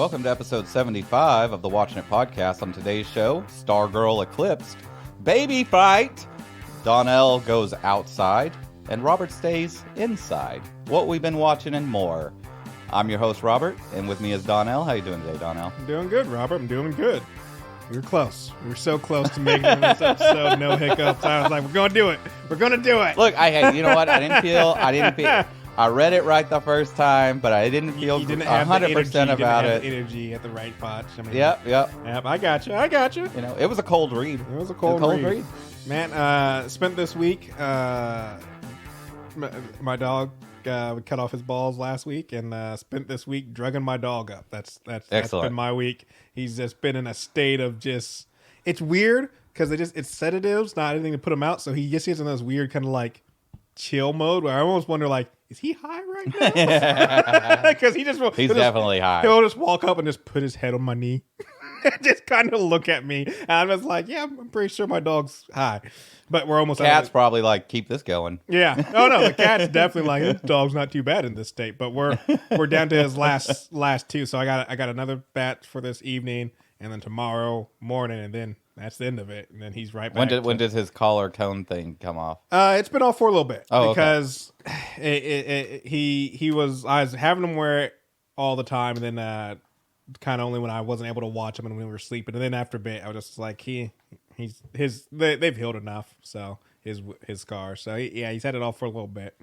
Welcome to episode 75 of the Watchin podcast. On today's show, Stargirl eclipsed, baby fight, Donnell goes outside, and Robert stays inside. What we've been watching and more. I'm your host, Robert, and with me is Donnell. How you doing today, Donnell? I'm doing good, Robert. I'm doing good. We were close. We were so close to making this episode. No hiccups. I was like, we're going to do it. We're going to do it. Look, you know what? I didn't feel, I read it right the first time, but I didn't feel 100% about it. Energy at the right pot. I mean, Yep. I got you. You know, it was a cold read. It was a cold read. Man, spent this week, my dog cut off his balls last week, and spent this week drugging my dog up. That's been my week. He's just been in a state of just, it's weird because it's sedatives, not anything to put him out. So he just gets in this weird kind of like chill mode where I almost wonder, like, is he high right now? Because he's definitely high. He'll just walk up and just put his head on my knee and just kind of look at me. And I'm just like, yeah, I'm pretty sure my dog's high. But we're almost Cat's probably like, keep this going. Yeah. No, the cat's definitely like, this dog's not too bad in this state. But we're down to his last two. So I got another bat for this evening, and then tomorrow morning, and then that's the end of it. And then he's right back. When did his collar cone thing come off? It's been off for a little bit. Because okay. I was having him wear it all the time, and then kind of only when I wasn't able to watch him and when we were sleeping. And then after a bit, I was just like, they've healed enough. So his scar. So he's had it off for a little bit.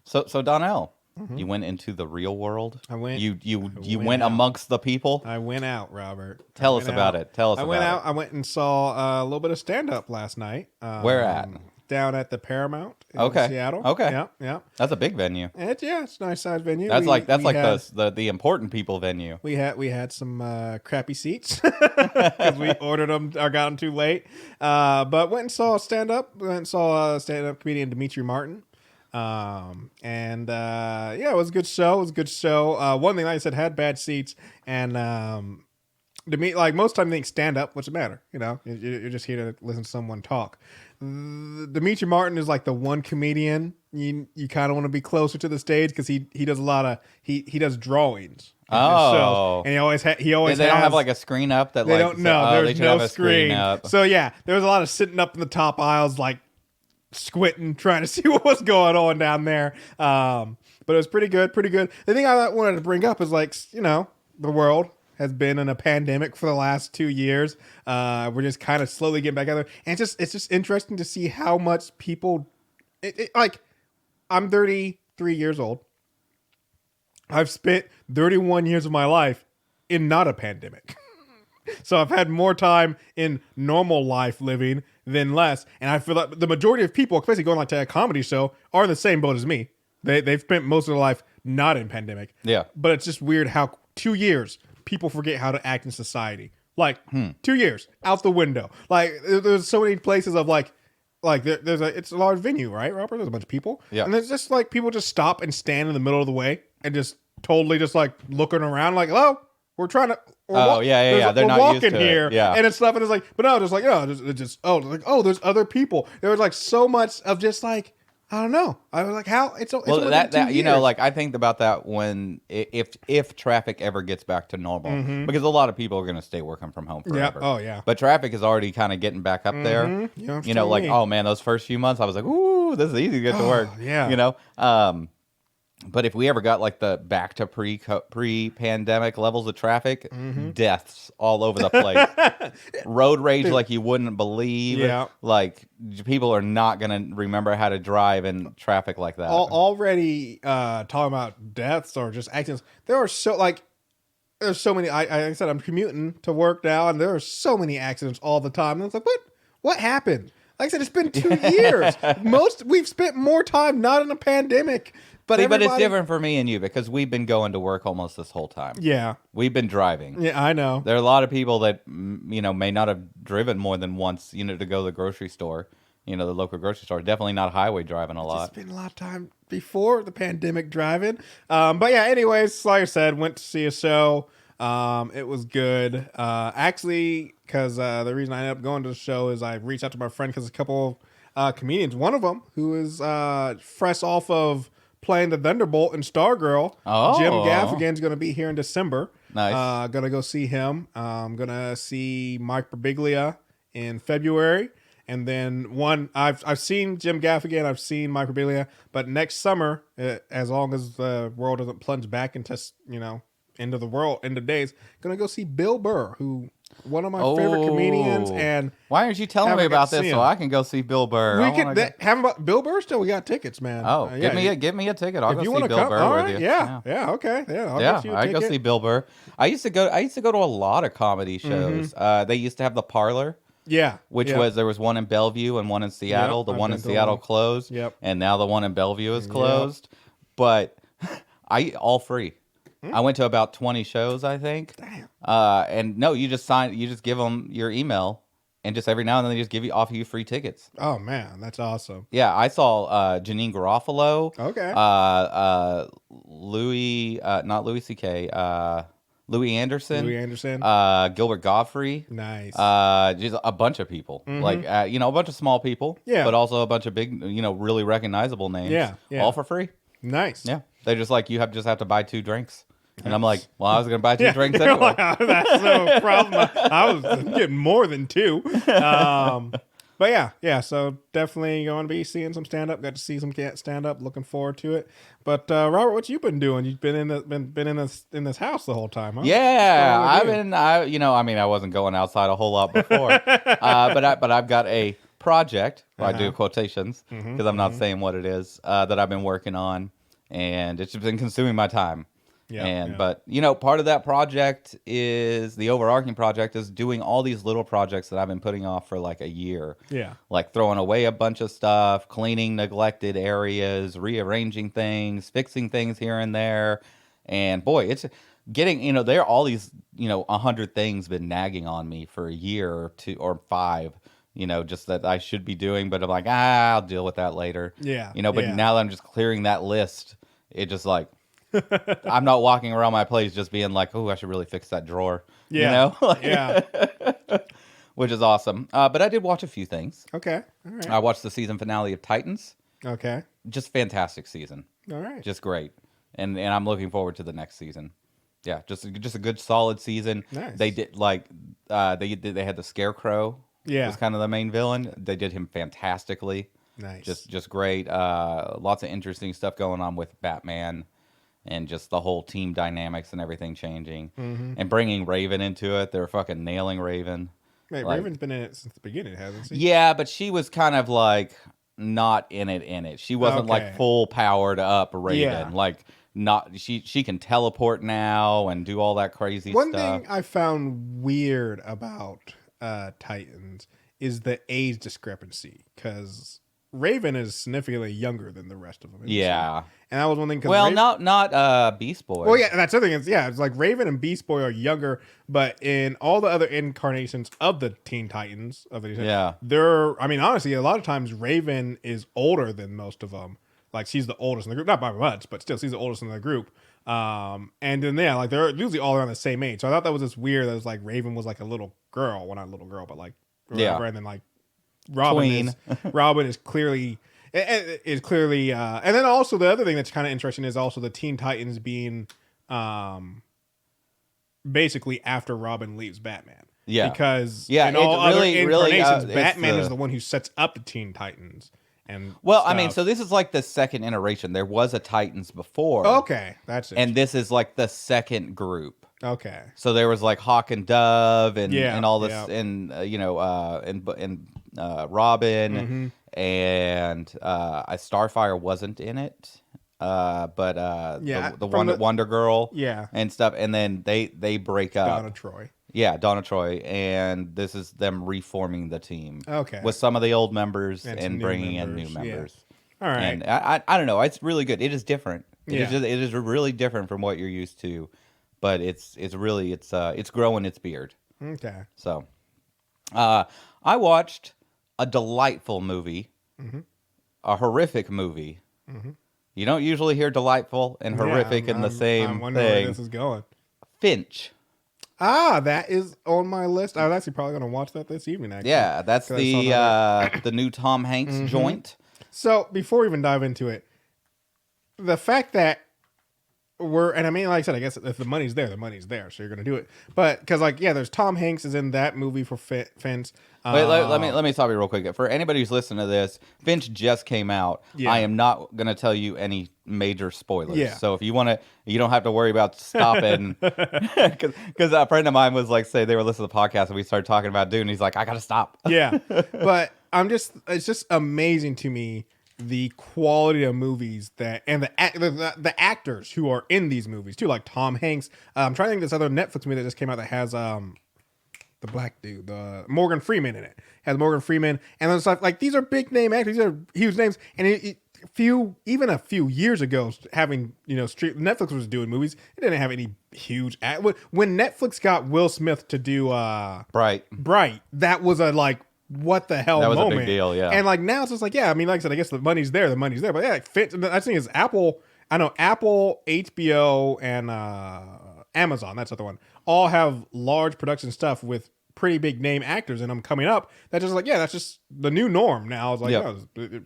So Donnell, you went into the real world. I went. You went amongst the people. I went out, Robert. Tell us about it. I went out. I went and saw a little bit of stand up last night. Where at? Down at the Paramount in Seattle. Okay. Yeah. That's a big venue. It's a nice size venue. That's like the important people venue. We had some crappy seats because we ordered them or got them too late. But went and saw a stand up. Went and saw a stand up comedian, Dimitri Martin. It was a good show. One thing, like I said, had bad seats, and to me, like most time, I think stand up. What's the matter? You know, you're just here to listen to someone talk. Dimitri Martin is like the one comedian you kind of want to be closer to the stage because he does a lot of he does drawings. Oh, and he always they don't have like a screen up that they don't know. There's no screen up. So yeah, there was a lot of sitting up in the top aisles like squinting, trying to see what was going on down there. But it was pretty good. The thing I wanted to bring up is, like, you know, the world has been in a pandemic for the last 2 years. We're just kind of slowly getting back together. And it's just interesting to see how much people, like, I'm 33 years old. I've spent 31 years of my life in not a pandemic. So I've had more time in normal life living than less. And I feel like the majority of people, especially going like to a comedy show, are in the same boat as me. They've spent most of their life not in pandemic. Yeah. But it's just weird how 2 years people forget how to act in society. Like 2 years out the window. Like there's so many places of like it's a large venue, right, Robert? There's a bunch of people. Yeah. And there's just like people just stop and stand in the middle of the way and just totally just like looking around like, hello, we're trying to. They're we're not walking used to here, it. Yeah. and it's stuff, and it's like, but no, just like, there's other people. There was like so much of just like, I don't know. I was like, how it's that you know, like I think about that when if traffic ever gets back to normal, because a lot of people are going to stay working from home forever. Yeah. Oh yeah. But traffic is already kind of getting back up there. You know, like, oh man, those first few months, I was like, ooh, this is easy to get to work. Yeah. You know. But if we ever got like the back to pre-pandemic levels of traffic, deaths all over the place, road rage like you wouldn't believe. Yeah. Like people are not gonna remember how to drive in traffic like that. Already talking about deaths or just accidents. There's so many. Like I said, I'm commuting to work now, and there are so many accidents all the time. And it's like, what happened? Like I said, it's been 2 years. We've spent more time not in a pandemic. But it's different for me and you because we've been going to work almost this whole time. Yeah. We've been driving. Yeah, I know. There are a lot of people that, you know, may not have driven more than once, you know, to go to the grocery store, you know, the local grocery store. Definitely not highway driving a lot. Spent a lot of time before the pandemic driving. But yeah, anyways, like I said, went to see a show. It was good. Actually, because the reason I ended up going to the show is I reached out to my friend because a couple of comedians, one of them who is fresh off of playing the Thunderbolt in Stargirl. Oh. Jim Gaffigan's going to be here in December. Nice. Gonna go see him. I'm gonna see Mike Birbiglia in February. And then I've seen Jim Gaffigan, I've seen Mike Birbiglia, but next summer, as long as the world doesn't plunge back into end of days, gonna go see Bill Burr, who one of my favorite comedians. And why aren't you telling me about this so I can go see Bill Burr? We can have about Bill Burr still. We got tickets, man. Oh, give me a ticket. I'll go see Bill Burr all with right, you. Yeah, okay, I'll get you a I go see Bill Burr. I used to go to a lot of comedy shows. They used to have the Parlor. Yeah, There was one in Bellevue and one in Seattle. Yep, the I've one in been to Seattle one. closed. Yep. And now the one in Bellevue is closed. But all free. I went to about 20 shows, I think. Damn. And no, you just give them your email, and just every now and then they just offer you free tickets. Oh man, that's awesome. Yeah, I saw Janine Garofalo. Okay. Not Louis C.K. Louis Anderson. Gilbert Godfrey. Nice. Just a bunch of people, like a bunch of small people. Yeah. But also a bunch of big, really recognizable names. Yeah. All for free. Nice. Yeah. They just like you just have to buy 2 drinks. And I'm like, well, I was going to buy 2 drinks anyway. Like, oh, that's no problem. I was getting more than 2. But yeah. So definitely going to be seeing some stand up. Got to see some stand up. Looking forward to it. But Robert, what you been doing? You've been in this house the whole time, huh? Yeah, I wasn't going outside a whole lot before, but I've got a project. I do quotations because I'm not saying what it is that I've been working on, and it's just been consuming my time. But part of that project is the overarching project is doing all these little projects that I've been putting off for like a year. Yeah. Like throwing away a bunch of stuff, cleaning neglected areas, rearranging things, fixing things here and there. And boy, it's getting, there are all these, 100 things been nagging on me for a year or 2 or 5, just that I should be doing, but I'm like, I'll deal with that later. Yeah. But now that I'm just clearing that list, it just like, I'm not walking around my place just being like, oh, I should really fix that drawer. Yeah. Yeah. Which is awesome. But I did watch a few things. Okay. All right. I watched the season finale of Titans. Okay. Just fantastic season. All right. Just great. And I'm looking forward to the next season. Yeah, just a good solid season. Nice. They did they had the Scarecrow. Yeah. Was kind of the main villain. They did him fantastically. Nice. Just great. Lots of interesting stuff going on with Batman. And just the whole team dynamics and everything changing. And bringing Raven into it. They're fucking nailing Raven. Wait, Raven's been in it since the beginning, hasn't she? Yeah, but she was kind of like not in it. She wasn't like full powered up Raven. Yeah. Like she can teleport now and do all that crazy One stuff. thing I found weird about Titans is the age discrepancy, because Raven is significantly younger than the rest of them. Yeah. And that was one thing. Well, not Beast Boy. Well, yeah, that's the other thing. It's like Raven and Beast Boy are younger, but in all the other incarnations of the Teen Titans, honestly, a lot of times Raven is older than most of them. Like, she's the oldest in the group, not by much, but still, she's the oldest in the group. And then they're usually all around the same age. So I thought that was just weird. That was like Raven was like a little girl, well, not a little girl, but like whatever. And then like Robin is clearly. Is clearly, and then also the other thing that's kind of interesting is also the Teen Titans being, basically after Robin leaves Batman. Yeah, because in all other incarnations, Batman is the one who sets up the Teen Titans. And stuff. I mean, so this is like the second iteration. There was a Titans before. Okay, that's it. And this is like the second group. Okay, so there was like Hawk and Dove and all this and Robin. And Starfire wasn't in it, but the Wonder Girl, and stuff. And then they break up. Donna Troy, and this is them reforming the team, with some of the old members and bringing in new members. All right, and I don't know, it's really good. It is different. It is really different from what you're used to, but it's growing its beard. Okay, so I watched a delightful movie, a horrific movie. You don't usually hear delightful and horrific in the same I'm wondering thing. where this is going. Finch. That is on my list. I was actually probably going to watch that this evening, actually. Yeah, that's the new Tom Hanks joint. So before we even dive into it, the fact that and I mean, like I said, I guess if the money's there, the money's there, so you're gonna do it. But because like, yeah, there's Tom Hanks is in that movie for Finch. Wait, let me stop you real quick. For anybody who's listening to this, Finch just came out. Yeah. I am not going to tell you any major spoilers. Yeah. So if you want to, you don't have to worry about stopping. Because a friend of mine was like, say they were listening to the podcast and we started talking about Dune. And he's like, I got to stop. Yeah. But it's just amazing to me the quality of movies and the actors who are in these movies too, like Tom Hanks. I'm trying to think of this other Netflix movie that just came out that has the black dude, the Morgan Freeman in it. Has Morgan Freeman, and then stuff like these are big name actors. These are huge names. And a few years ago, having Netflix was doing movies. It didn't have any huge when Netflix got Will Smith to do Bright, that was a like what the hell that was moment. A big deal, yeah. And like now it's just like, yeah, I mean, like I said, I guess the money's there. But yeah, it fits. I think it's Apple. I know Apple, HBO, and Amazon. That's the other one. All have large production stuff with pretty big name actors in them coming up. That's just like, yeah, that's just the new norm now. It's like,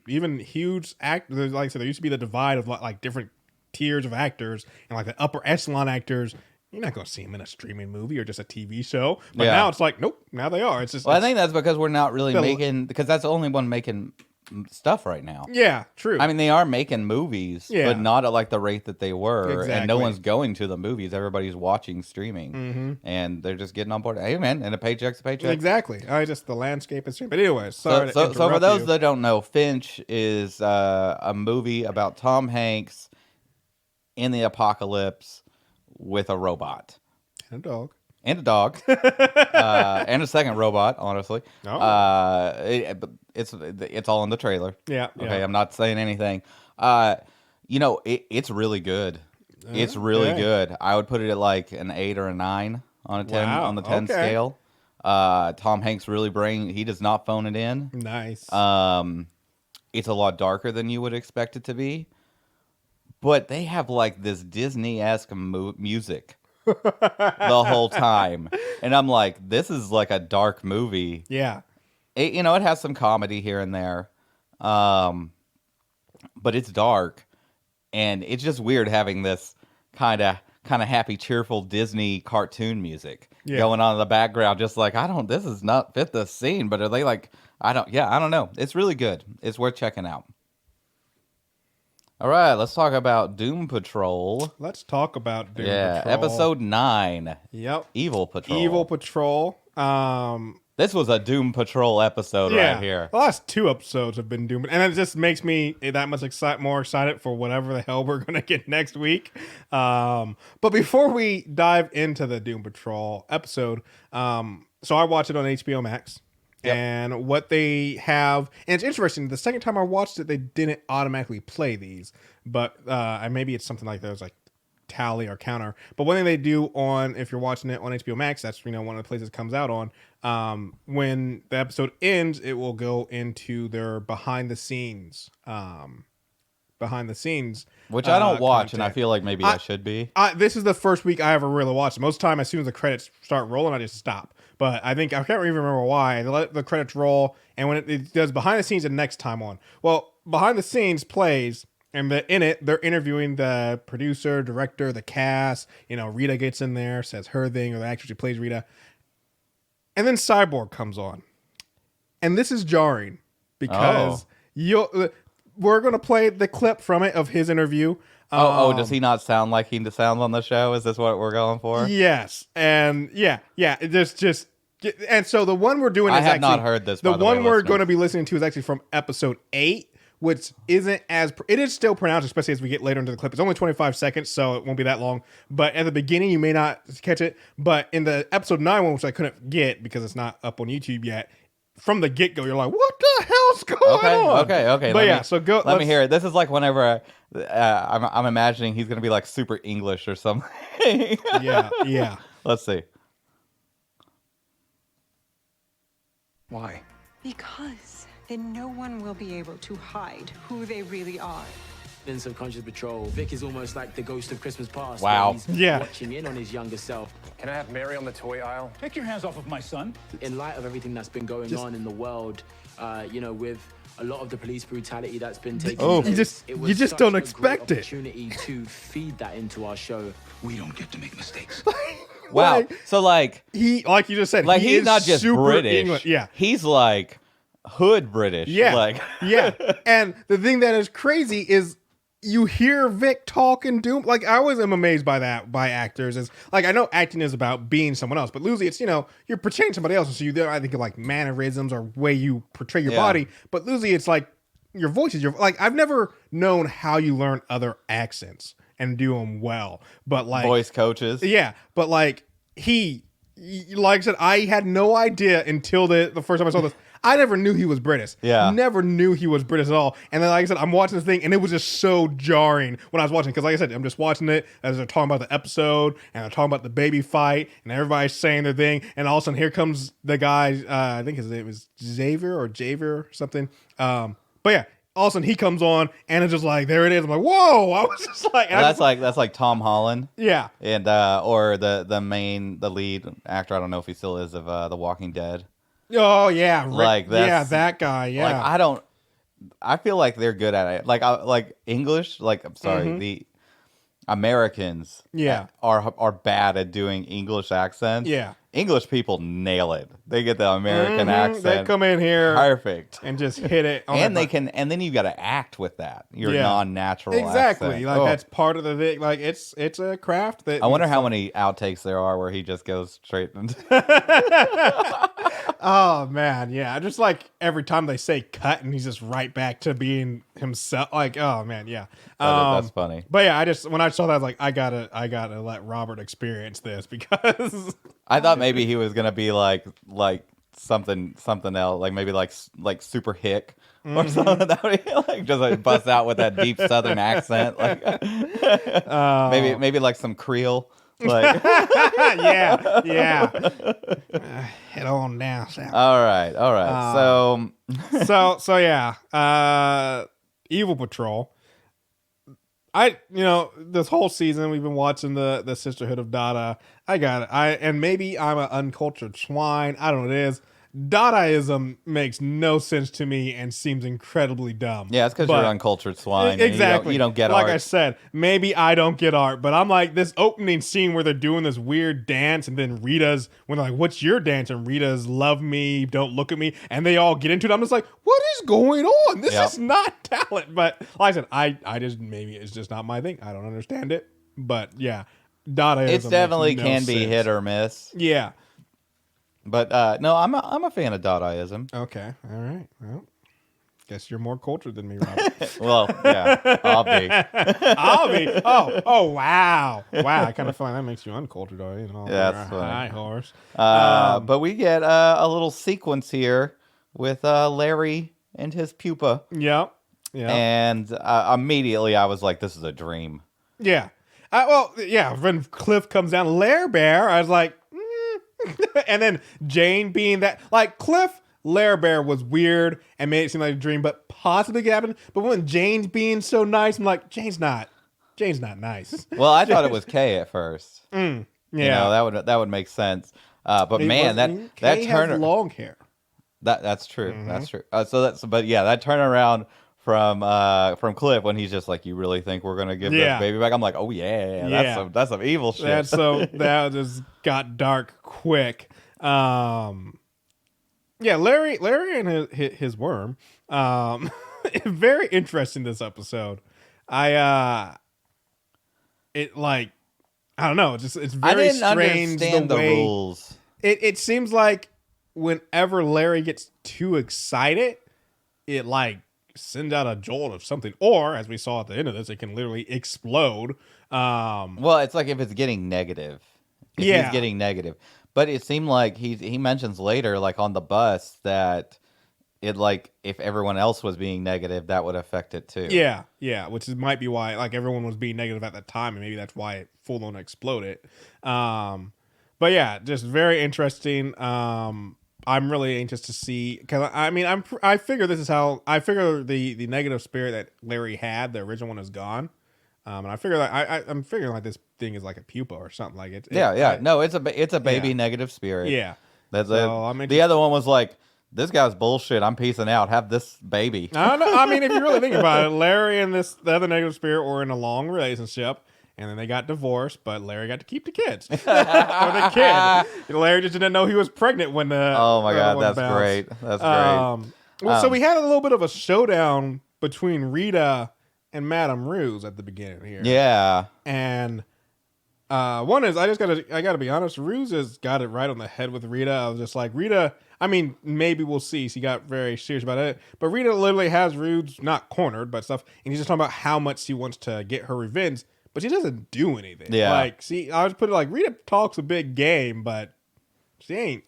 even huge actors. Like I said, there used to be the divide of like different tiers of actors, and like the upper echelon actors. You're not going to see them in a streaming movie or just a TV show. But now it's like, nope, now they are. It's just. Well, I think that's because we're not really because that's the only one making stuff right now. Yeah, true. I mean, they are making movies, but not at like the rate that they were. Exactly. And no one's going to the movies. Everybody's watching streaming, and they're just getting on board. Hey, man, and a paycheck's a paycheck. Exactly. Just the landscape is. But anyway, sorry. So for those that don't know, Finch is a movie about Tom Hanks in the apocalypse with a robot and a dog. And a dog, and a second robot. Honestly, it's all in the trailer. Yeah. Okay, I'm not saying anything. It's really good. It's really good. I would put it at like an 8 or a 9 on a 10 on the 10 scale. Tom Hanks really he does not phone it in. Nice. It's a lot darker than you would expect it to be, but they have like this Disney-esque music the whole time, and I'm like, this is like a dark movie. Yeah. It has some comedy here and there, but it's dark, and it's just weird having this kind of happy, cheerful Disney cartoon music going on in the background. Just like, this does not fit the scene, but are they like, I don't know. It's really good. It's worth checking out. All right, let's talk about Doom Patrol. Patrol. Episode 9. Yep. Evil Patrol. This was a Doom Patrol episode right here. The last 2 episodes have been Doom, and it just makes me that much more excited for whatever the hell we're going to get next week. But before we dive into the Doom Patrol episode, so I watched it on HBO Max. Yep. And what they have, and it's interesting, the second time I watched it, they didn't automatically play these, but maybe it's something like those, like tally or counter. But one thing they do if you're watching it on HBO Max, that's one of the places it comes out on. When the episode ends, it will go into their behind the scenes, which I don't watch, content. And I feel like maybe I should be. This is the first week I ever really watched it. Most of the time, as soon as the credits start rolling, I just stop. But I can't even remember why. They let the credits roll, and when it does behind the scenes the next time on. Well, behind the scenes plays, and in it, they're interviewing the producer, director, the cast. Rita gets in there, says her thing, or the actress who plays Rita. And then Cyborg comes on. And this is jarring because we're going to play the clip from it of his interview. Does he not sound like he sounds on the show? Is this what we're going for? Yes. And just and so the one we're doing is I have not heard this. The one we're going to be listening to is actually from episode 8, which isn't it is still pronounced, especially as we get later into the clip. It's only 25 seconds, so it won't be that long. But at the beginning, you may not catch it. But in the episode 9 one, which I couldn't get because it's not up on YouTube yet, from the get-go, you're like, what the hell's going on? Okay. But so go. Let me hear it. This is like whenever I'm imagining he's going to be like super English or something. Yeah. Let's see. Why? Because then no one will be able to hide who they really are. In Subconscious Patrol, Vic is almost like the ghost of Christmas past. Wow. He's watching in on his younger self. Can I have Mary on the toy aisle? Take your hands off of my son. In light of everything that's been going on in the world, with a lot of the police brutality that's been taking Oh, place. you was just such don't a great expect it. opportunity to feed that into our show. We don't get to make mistakes. Wow. Like, So like he, like you just said, like he he's is not just super British. English. Yeah. He's like hood British. Yeah. Like Yeah. And the thing that is crazy is you hear Vic talk and do, like, I always am amazed by that, by actors. Is like, I know acting is about being someone else, but Lucy, it's, you're portraying somebody else. So I think of like mannerisms or way you portray your body. But Lucy, it's like your voice is like, I've never known how you learn other accents and do them well. But like, voice coaches. yeah. But like, like I said, I had no idea until the first time I saw this. I never knew he was British. Yeah. Never knew he was British at all. And then, like I said, I'm watching this thing, and it was just so jarring when I was watching. Because, like I said, I'm just watching it as they're talking about the episode, and they're talking about the baby fight, and everybody's saying their thing. And all of a sudden, here comes the guy. I think his name was Xavier or something. But yeah, all of a sudden he comes on, and it's just like, there it is. I'm like, whoa! I was just like, Well, that's like Tom Holland. yeah, And or the lead actor. I don't know if he still is of The Walking Dead. oh yeah, Like, that's- that guy, yeah. Like I feel like they're good at it. Like English. Like I'm sorry, the Americans. Yeah. are bad at doing English accents. Yeah. English people nail it. They get the American They accent. come in here Perfect. and just hit it. On And the- they can, and then you got to act with that. Your Yeah. non-natural exactly accent. like Oh. that's part of the thing. Like it's a craft that I wonder how many outtakes there are where he just goes straight into. Oh man, yeah. Just like every time they say cut, and he's just right back to being himself. Like, oh man, yeah. That's funny. But yeah, when I saw that, I was like, I gotta let Robert experience this because I thought maybe he was gonna be like something else, like maybe like Super Hick or something. That would be like just like bust out with that deep Southern accent, like maybe like some Creole, like. yeah. Head on down south. All right. So yeah. Evil Patrol. This whole season we've been watching the Sisterhood of Dada. I got it. And maybe I'm an uncultured swine. I don't know what it is. Dadaism makes no sense to me and seems incredibly dumb. Yeah, it's because But- you're uncultured swine. and Exactly. You don't get like art. I said, maybe I don't get art, but I'm like this opening scene where they're doing this weird dance, and then Rita's when they're like, "What's your dance?" and Rita's "Love Me, Don't Look at Me," and they all get into it. I'm just like, what is going on? This Yep. is not talent. But like I said, I just maybe it's just not my thing. I don't understand it. But yeah, Dadaism. It's definitely makes no can be sense. hit or miss. Yeah. But no, I'm a fan of Dadaism. Okay. All right. Well, guess you're more cultured than me, Robert. Well, yeah, I'll be. I'll be. Oh, wow. Wow. I kind of feel like that makes you uncultured, though. Yeah, that's High fine. horse. But we get a little sequence here with Larry and his pupa, Yep. Yeah. and immediately I was like, "This is a dream." Yeah. When Cliff comes down, Lair Bear, I was like, and then Jane being that, like, Cliff, Lair Bear was weird and made it seem like a dream, but possibly could happen. But when Jane's being so nice, I'm like, Jane's not nice. Well, I thought it was Kay at first. Yeah. You know, that would make sense. But He man, wasn't- that Kay turn has long hair. that's true. That's true. But yeah, that turnaround from Cliff when he's just like, "You really think we're gonna give Yeah. this baby back?" I'm like, "Oh yeah, Yeah. that's some evil shit." That just got dark quick. Larry and his worm. Very interesting this episode. I don't know. It's very I didn't strange understand the way rules. it seems like whenever Larry gets too excited, it like sends out a jolt of something, or as we saw at the end of this, it can literally explode. Well, it's like if it's getting negative. If Yeah. he's getting negative. But it seemed like he mentions later, like on the bus, that it like if everyone else was being negative, that would affect it too. Yeah, which might be why like everyone was being negative at that time, and maybe that's why it full on exploded. But yeah, just very interesting. I'm really anxious to see, because I mean I figure this is how I figure the negative spirit that Larry had, the original one, is gone. And I figure that I'm figuring like this thing is like a pupa or something like it. No, it's a baby Yeah. negative spirit. Yeah. That's So, I'm the other one was like this guy's bullshit. I'm peacing out. Have this baby. I don't know. I mean, if you really think about it, Larry and the other negative spirit were in a long relationship, and then they got divorced, but Larry got to keep the kids. Or the kid. Larry just didn't know he was pregnant when the Oh my God, one that's bounced. great. That's great. Well, so we had a little bit of a showdown between Rita and Madame Ruse at the beginning here. Yeah. And one is I gotta be honest, Ruse has got it right on the head with Rita. I was just like, Rita, I mean, maybe we'll see. She got very serious about it. But Rita literally has Ruse not cornered, but stuff, and he's just talking about how much she wants to get her revenge, but she doesn't do anything. Yeah. Like, see, I would put it like Rita talks a big game, but she ain't.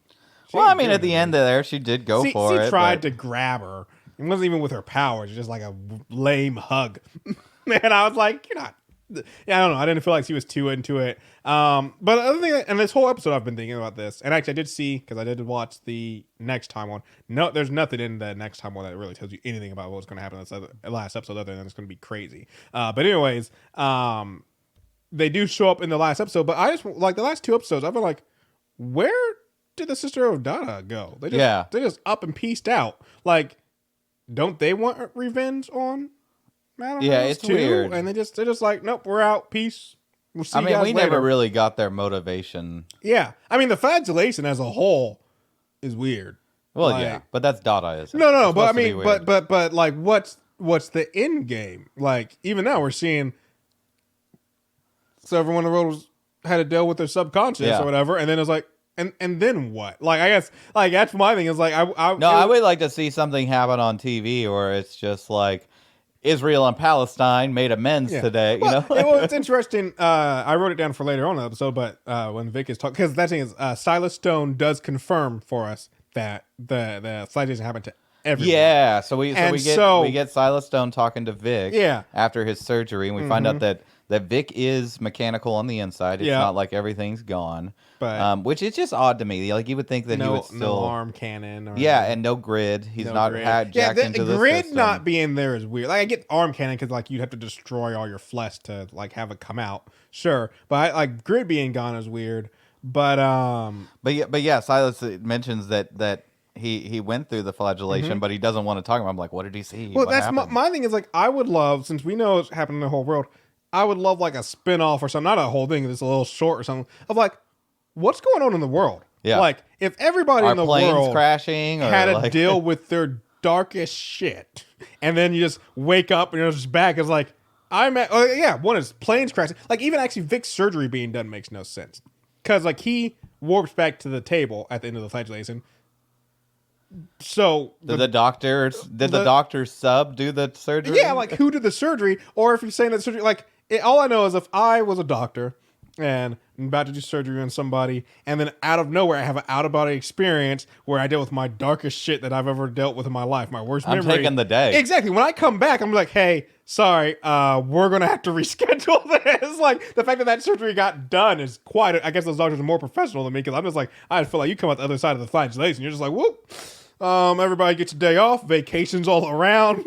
Well, I mean, at the end there, she did go for it. She tried to grab her. It wasn't even with her powers. Just like a lame hug. And I was like, you're not. Yeah, I don't know. I didn't feel like she was too into it. But the other thing, and this whole episode, I've been thinking about this. And actually, I did see, because I did watch the next time one. No, there's nothing in the next time one that really tells you anything about what's going to happen in this last episode, other than it's going to be crazy. But anyways, they do show up in the last episode. But I just, like, the last two episodes, I've been like, where did the Sister of Dada go? They just up and pieced out. Like, don't they want revenge on Madame Rose it's too? weird. And they're just like, nope, we're out. Peace. We'll see I you mean, guys we later. never really got their motivation. Yeah, I mean, the flagellation as a whole is weird. Well, Like, yeah, but that's Dadaism. No, It's but I supposed to be mean, weird. but like, what's the end game? Like, even now we're seeing, so everyone in the world had to deal with their subconscious or whatever, and then it's like, and then what? Like, I guess, like, that's my thing. Is like, I would like to see something happen on TV where it's just like Israel and Palestine made amends today. Well, You know, well, it's interesting. I wrote it down for later on in the episode, but when Vic is talking, because that thing is, Silas Stone does confirm for us that the flagellation happened to everyone. yeah. So we get Silas Stone talking to Vic. Yeah. After his surgery, and we find out that Vic is mechanical on the inside. It's not like everything's gone. But which is just odd to me. Like, you would think that he would still no arm cannon. Or and no grid. He's not jacked into the grid system. not being there is weird. Like, I get arm cannon because like you'd have to destroy all your flesh to like have it come out. Sure, but like grid being gone is weird. But yeah, Silas mentions that he went through the flagellation, but he doesn't want to talk about it. I'm like, what did he see? well, What that's happened? my thing is like I would love, since we know it's happening in the whole world, I would love like a spin-off or something, not a whole thing, it's a little short or something, of like, what's going on in the world? Yeah. Like, if everybody Are in the planes world crashing or had to like... deal with their darkest shit, and then you just wake up and you're just back, it's like, one is planes crashing. Like, even actually Vic's surgery being done makes no sense. Because, like, he warps back to the table at the end of the flagellation. So Did the doctor sub do the surgery? yeah, like, who did the surgery? Or if you're saying that surgery, like, all I know is if I was a doctor and I'm about to do surgery on somebody, and then out of nowhere I have an out-of-body experience where I deal with my darkest shit that I've ever dealt with in my life, my worst I'm memory. taking the day. Exactly. When I come back, I'm like, hey, sorry, we're going to have to reschedule this. Like, the fact that surgery got done is quite, I guess those doctors are more professional than me, because I'm just like, I feel like you come out the other side of the flagellation, you're just like, whoop, everybody gets a day off, vacations all around.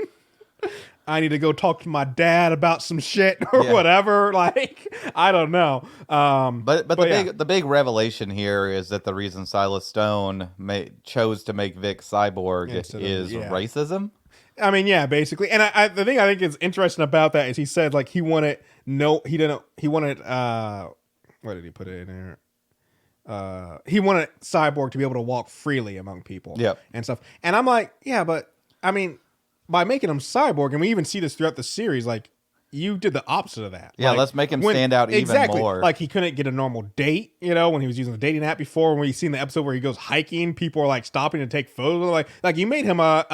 I need to go talk to my dad about some shit or whatever. Like, I don't know. But the big revelation here is that the reason Silas Stone chose to make Vic cyborg is racism. I mean, yeah, basically. And the thing I think is interesting about that is he said, like, he wanted, what did he put it in there? He wanted Cyborg to be able to walk freely among people and stuff. And I'm like, yeah, but I mean, by making him cyborg, and we even see this throughout the series, like, you did the opposite of that. Yeah, like, let's make him stand out even more. Like, he couldn't get a normal date, when he was using the dating app before. When we seen the episode where he goes hiking, people are like stopping to take photos. Like you made him not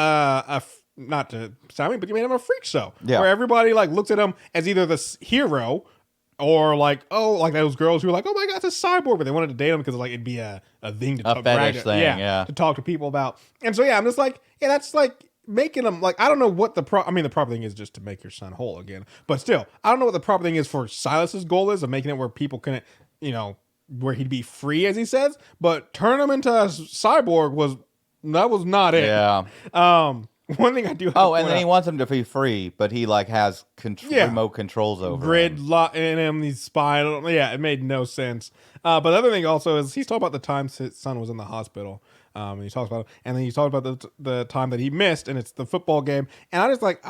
to sound mean, but you made him a freak show. Yeah. Where everybody like looks at him as either the hero or like, oh, like those girls who were like, oh my God, it's a cyborg, but they wanted to date him because like it'd be a thing to fetish thing, to talk to people about. And so I'm just like, yeah, that's like making them like, I don't know what the proper thing is just to make your son whole again, but still, I don't know what the proper thing is for Silas's goal is of making it where people couldn't, where he'd be free as he says, but turn him into a cyborg was not it. Yeah. One thing I do have Oh, to and point then he out, wants him to be free, but he like has remote controls over grid him. lot in him, these spinal. Yeah, it made no sense. But the other thing also is he's talking about the time his son was in the hospital. And he talks about it, and then he talks about the time that he missed, and it's the football game. And I just like,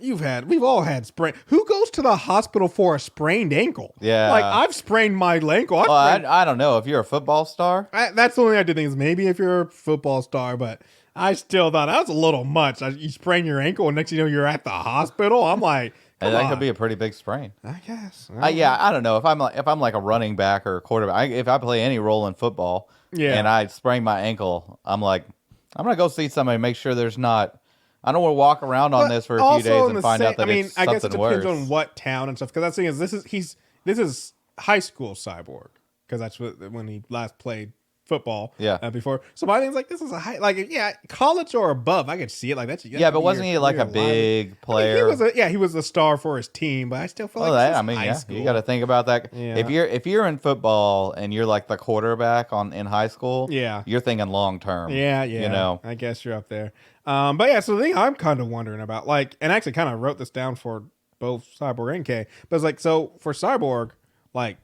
we've all had sprain. Who goes to the hospital for a sprained ankle? Yeah. Like I've sprained my ankle. Well, I don't know if you're a football star. That's the only thing I did think is maybe if you're a football star, but I still thought that was a little much. You sprain your ankle, and next thing you know, you're at the hospital. I'm like, And that could be a pretty big sprain. I guess. Yeah, I don't know if I'm like a running back or a quarterback. If I play any role in football, and I sprain my ankle, I'm like, I'm gonna go see somebody, make sure there's not. I don't want to walk around on this for a few days and find out that it's something worse. I guess it depends on what town and stuff. Because that's the thing is, this is high school Cyborg, because that's when he last played football. Yeah. Before, so my thing's like, this is a high, like, yeah, college or above, I could see it like that's. Yeah, but wasn't he like a big player? He was a star for his team, but I still feel like this is high school. You got to think about that. Yeah. If you're in football and you're like the quarterback in high school, you're thinking long term. Yeah, you know. I guess you're up there. But yeah, so the thing I'm kind of wondering about, like, and I actually kind of wrote this down for both Cyborg and K, but it's like, so for Cyborg, like,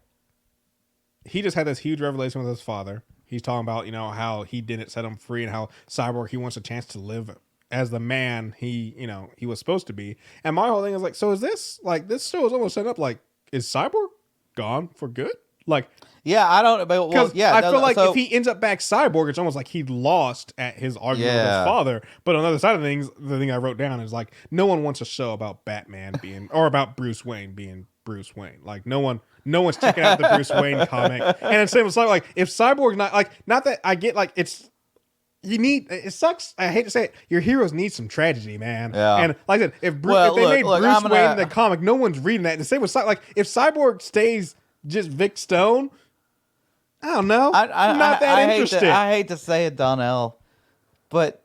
he just had this huge revelation with his father. He's talking about, how he didn't set him free, and how Cyborg, he wants a chance to live as the man he was supposed to be. And my whole thing is like, so is this, like, this show is almost set up like, is Cyborg gone for good? Like, yeah, I don't. But well, yeah, I feel like if he ends up back Cyborg, it's almost like he lost at his argument with his father. But on the other side of things, the thing I wrote down is like, no one wants a show about Batman being, or about Bruce Wayne being Bruce Wayne. Like, no one's checking out the Bruce Wayne comic. And it's same with like, if Cyborg's not, like, not that I get, like, it sucks. I hate to say it. Your heroes need some tragedy, man. Yeah. And like I said, if they made Bruce Wayne in the comic, no one's reading that. And the same with like, if Cyborg stays just Vic Stone, I don't know. I'm not that interested. I hate to say it, Donnell, but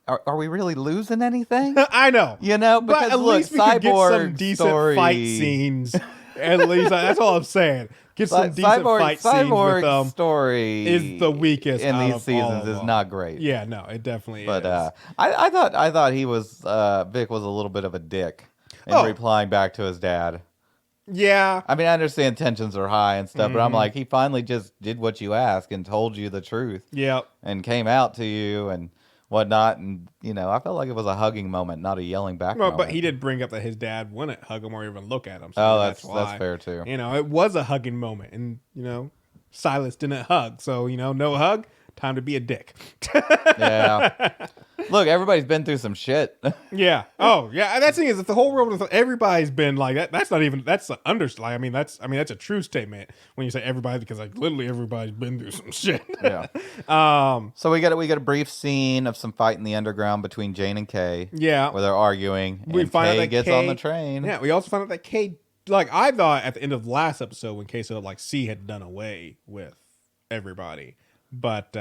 are we really losing anything? I know. Because but at least we could get some decent fight scenes. At least that's all I'm saying. Get some decent fight scenes with them. Story is the weakest in these seasons. Is not great. Yeah, no, it definitely is. But I thought he was Vic was a little bit of a dick in replying back to his dad. Yeah. I mean, I understand tensions are high and stuff, but I'm like, he finally just did what you asked and told you the truth. Yep. And came out to you and whatnot. And, I felt like it was a hugging moment, not a yelling back moment. But he did bring up that his dad wouldn't hug him or even look at him. So that's fair, too. It was a hugging moment. And, Silas didn't hug. So, no hug. Time to be a dick. Yeah. Look, everybody's been through some shit. Yeah. Oh, yeah. And that's the thing is, if the whole world, everybody's been like that. That's not even. That's the underslide. I mean, that's a true statement when you say everybody, because like literally everybody's been through some shit. Yeah. So we got a brief scene of some fight in the underground between Jane and Kay. Yeah. Where they're arguing. We and find Kay out that gets on the train. Yeah. We also found out that Kay, like I thought at the end of last episode when Kay said like C had done away with everybody. But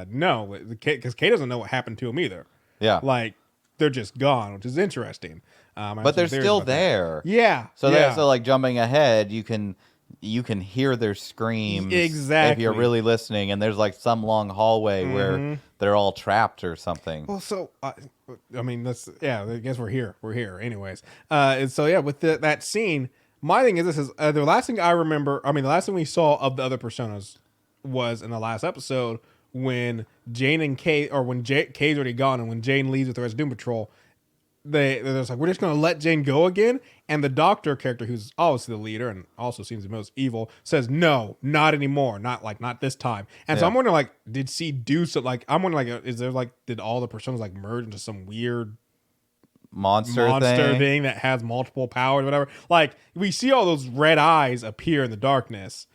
no, because Kay doesn't know what happened to him either. Yeah, like they're just gone, which is interesting. But they're still there. That. Yeah. So like jumping ahead, you can hear their screams exactly if you're really listening. And there's like some long hallway where they're all trapped or something. Well, so I mean, I guess we're here. We're here, anyways. And so yeah, with that scene, my thing is this is the last thing I remember. I mean, the last thing we saw of the other personas was in the last episode when Jane and Kay, or when Kay's already gone, and when Jane leaves with the rest of Doom Patrol, they're just like, we're just going to let Jane go again. And the Doctor character, who's obviously the leader and also seems the most evil, says, no, not anymore. Not this time. And so I'm wondering, like, did C do so? Like, I'm wondering, like, is there like, did all the personas like merge into some weird monster thing that has multiple powers, whatever? Like, we see all those red eyes appear in the darkness.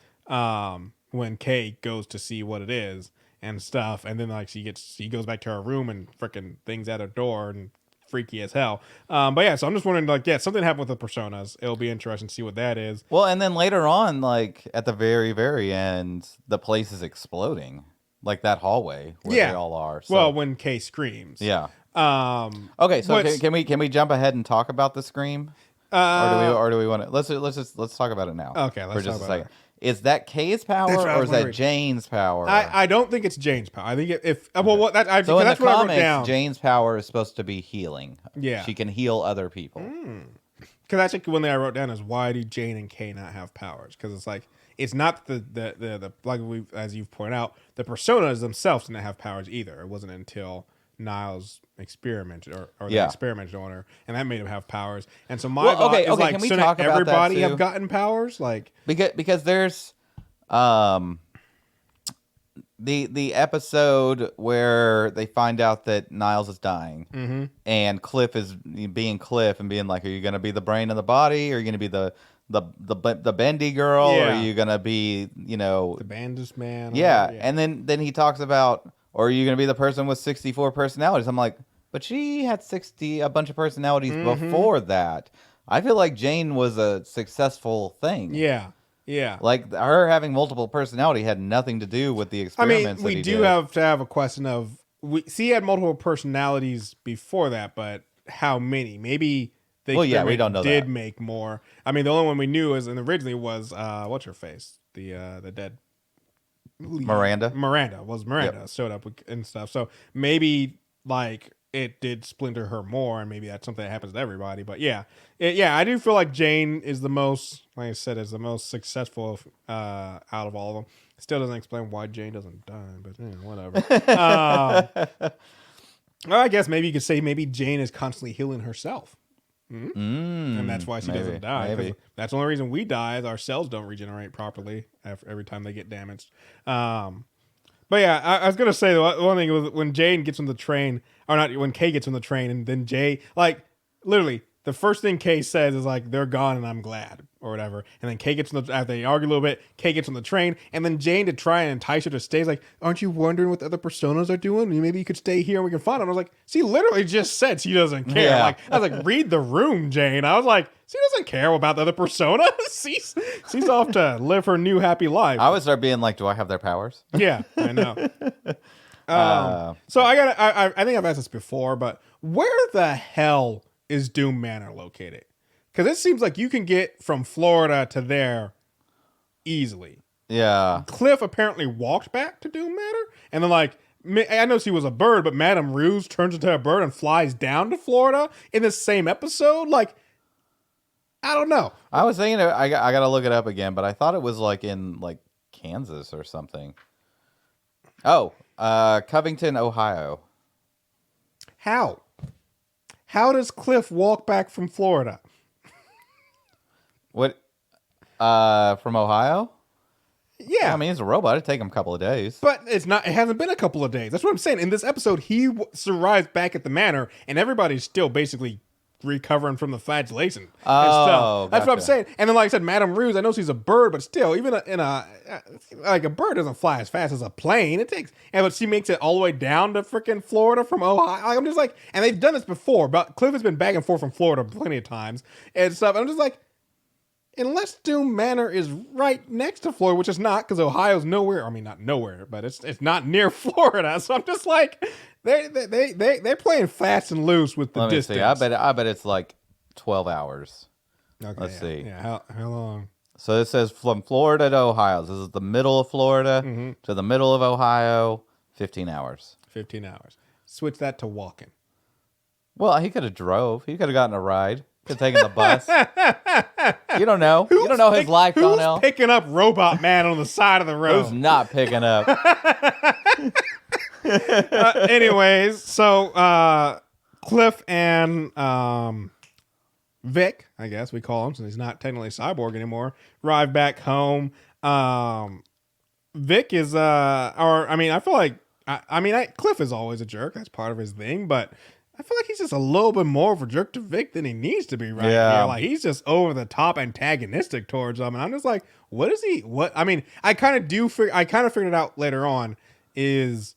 When Kay goes to see what it is and stuff, and then like she goes back to her room and freaking things at her door and freaky as hell. But yeah, so I'm just wondering, like, something happened with the personas. It'll be interesting to see what that is. Well, and then later on, like at the very, very end, the place is exploding, like that hallway where they all are. So. Well, when Kay screams. Yeah. Okay, so can we jump ahead and talk about the scream? Or do we want to let's talk about it now. Okay, for just a second. is that Kay's power That's what I or was is that wondering. Jane's power? I don't think it's Jane's power. I think if well, what that I so in the that's what I wrote comics, down. Jane's power is supposed to be healing. Yeah. She can heal other people. Because that's like one thing I wrote down is why do Jane and Kay not have powers? Because it's like it's not the like we as you've pointed out, the personas themselves didn't have powers either. It wasn't until Niles experimented or they experimented on her, and that made him have powers. And so my thought is like, can we shouldn't talk about that everybody too? have gotten powers? Like Because there's the episode where they find out that Niles is dying, and Cliff is being Cliff and being like, "Are you going to be the brain of the body? Or are you going to be the bendy girl? Or are you going to be the Bandus man?" Yeah. And then he talks about, "Or are you going to be the person with 64 personalities?" I'm like, but she had a bunch of personalities before that. I feel like Jane was a successful thing. Yeah. Yeah. Like her having multiple personality had nothing to do with the experiments. We do have to have a question of he had multiple personalities before that, but how many? Maybe the experiment we don't know did that. make more. I mean, the only one we knew is and originally was what's her face? The dead Miranda. Miranda showed up and stuff. So maybe like it did splinter her more, and maybe that's something that happens to everybody. But yeah, I do feel like Jane is the most, like I said, is the most successful out of all of them. Still doesn't explain why Jane doesn't die, but whatever. Well, I guess maybe you could say maybe Jane is constantly healing herself. And that's why she doesn't die. 'Cause Maybe. that's the only reason we die is our cells don't regenerate properly every time they get damaged. But yeah, I was gonna say the one thing was when Jane gets on the train, or not when Kay gets on the train, and then Jay, like literally the first thing Kay says is like they're gone and I'm glad or whatever, and then Kay gets on the after they argue a little bit, Kay gets on the train, and then Jane to try and entice her to stay is like, aren't you wondering what the other personas are doing? Maybe you could stay here and we can find them. I was like, she literally just said she doesn't care. Yeah. Like I was like, read the room, Jane. I was like, she doesn't care about the other persona. she's off to live her new happy life. I would start being like, do I have their powers? Yeah, I know. So I think I've asked this before, but where the hell is Doom Manor located? Because it seems like you can get from Florida to there easily. Yeah. Cliff apparently walked back to Doom Manor, and then like I know she was a bird, but Madame Ruse turns into a bird and flies down to Florida in the same episode. Like, I don't know. I was thinking I got to look it up again, but I thought it was like in like Kansas or something. Oh, Covington, Ohio. How does Cliff walk back from Florida? What? From Ohio? Yeah, I mean, he's a robot. It'd take him a couple of days. but it's not. It hasn't been a couple of days. That's what I'm saying. In this episode, he arrives back at the manor, and everybody's still basically recovering from the flagellation and stuff. That's what I'm gotcha. saying. And then, like I said, Madame Ruse, I know she's a bird, but still, even like a bird doesn't fly as fast as a plane. It takes, but she makes it all the way down to freaking Florida from Ohio. Like, I'm just like, and they've done this before. But Cliff has been back and forth from Florida plenty of times and stuff. I'm just like, unless Doom Manor is right next to Florida, which is not, because Ohio's nowhere. I mean, not nowhere, but it's not near Florida. So I'm just like, they're playing fast and loose with the Let me distance. see. I bet it's like 12 hours. Okay, Let's see. Yeah, how long? So it says from Florida to Ohio. This is the middle of Florida to the middle of Ohio. 15 hours. 15 hours. Switch that to walking. Well, he could have drove. He could have gotten a ride. Could have taken the bus. You don't know. You don't know his life, Who's Donnell. picking up Robot Man on the side of the road? Who's not picking up? Anyways, so Cliff and Vic, I guess we call him since he's not technically cyborg anymore, arrive back home. Vic is I feel like Cliff is always a jerk. That's part of his thing, but I feel like he's just a little bit more of a jerk to Vic than he needs to be right Yeah. here. Like he's just over the top antagonistic towards him, and I'm just like, what is he? What I mean, I kind of figured it out later on is.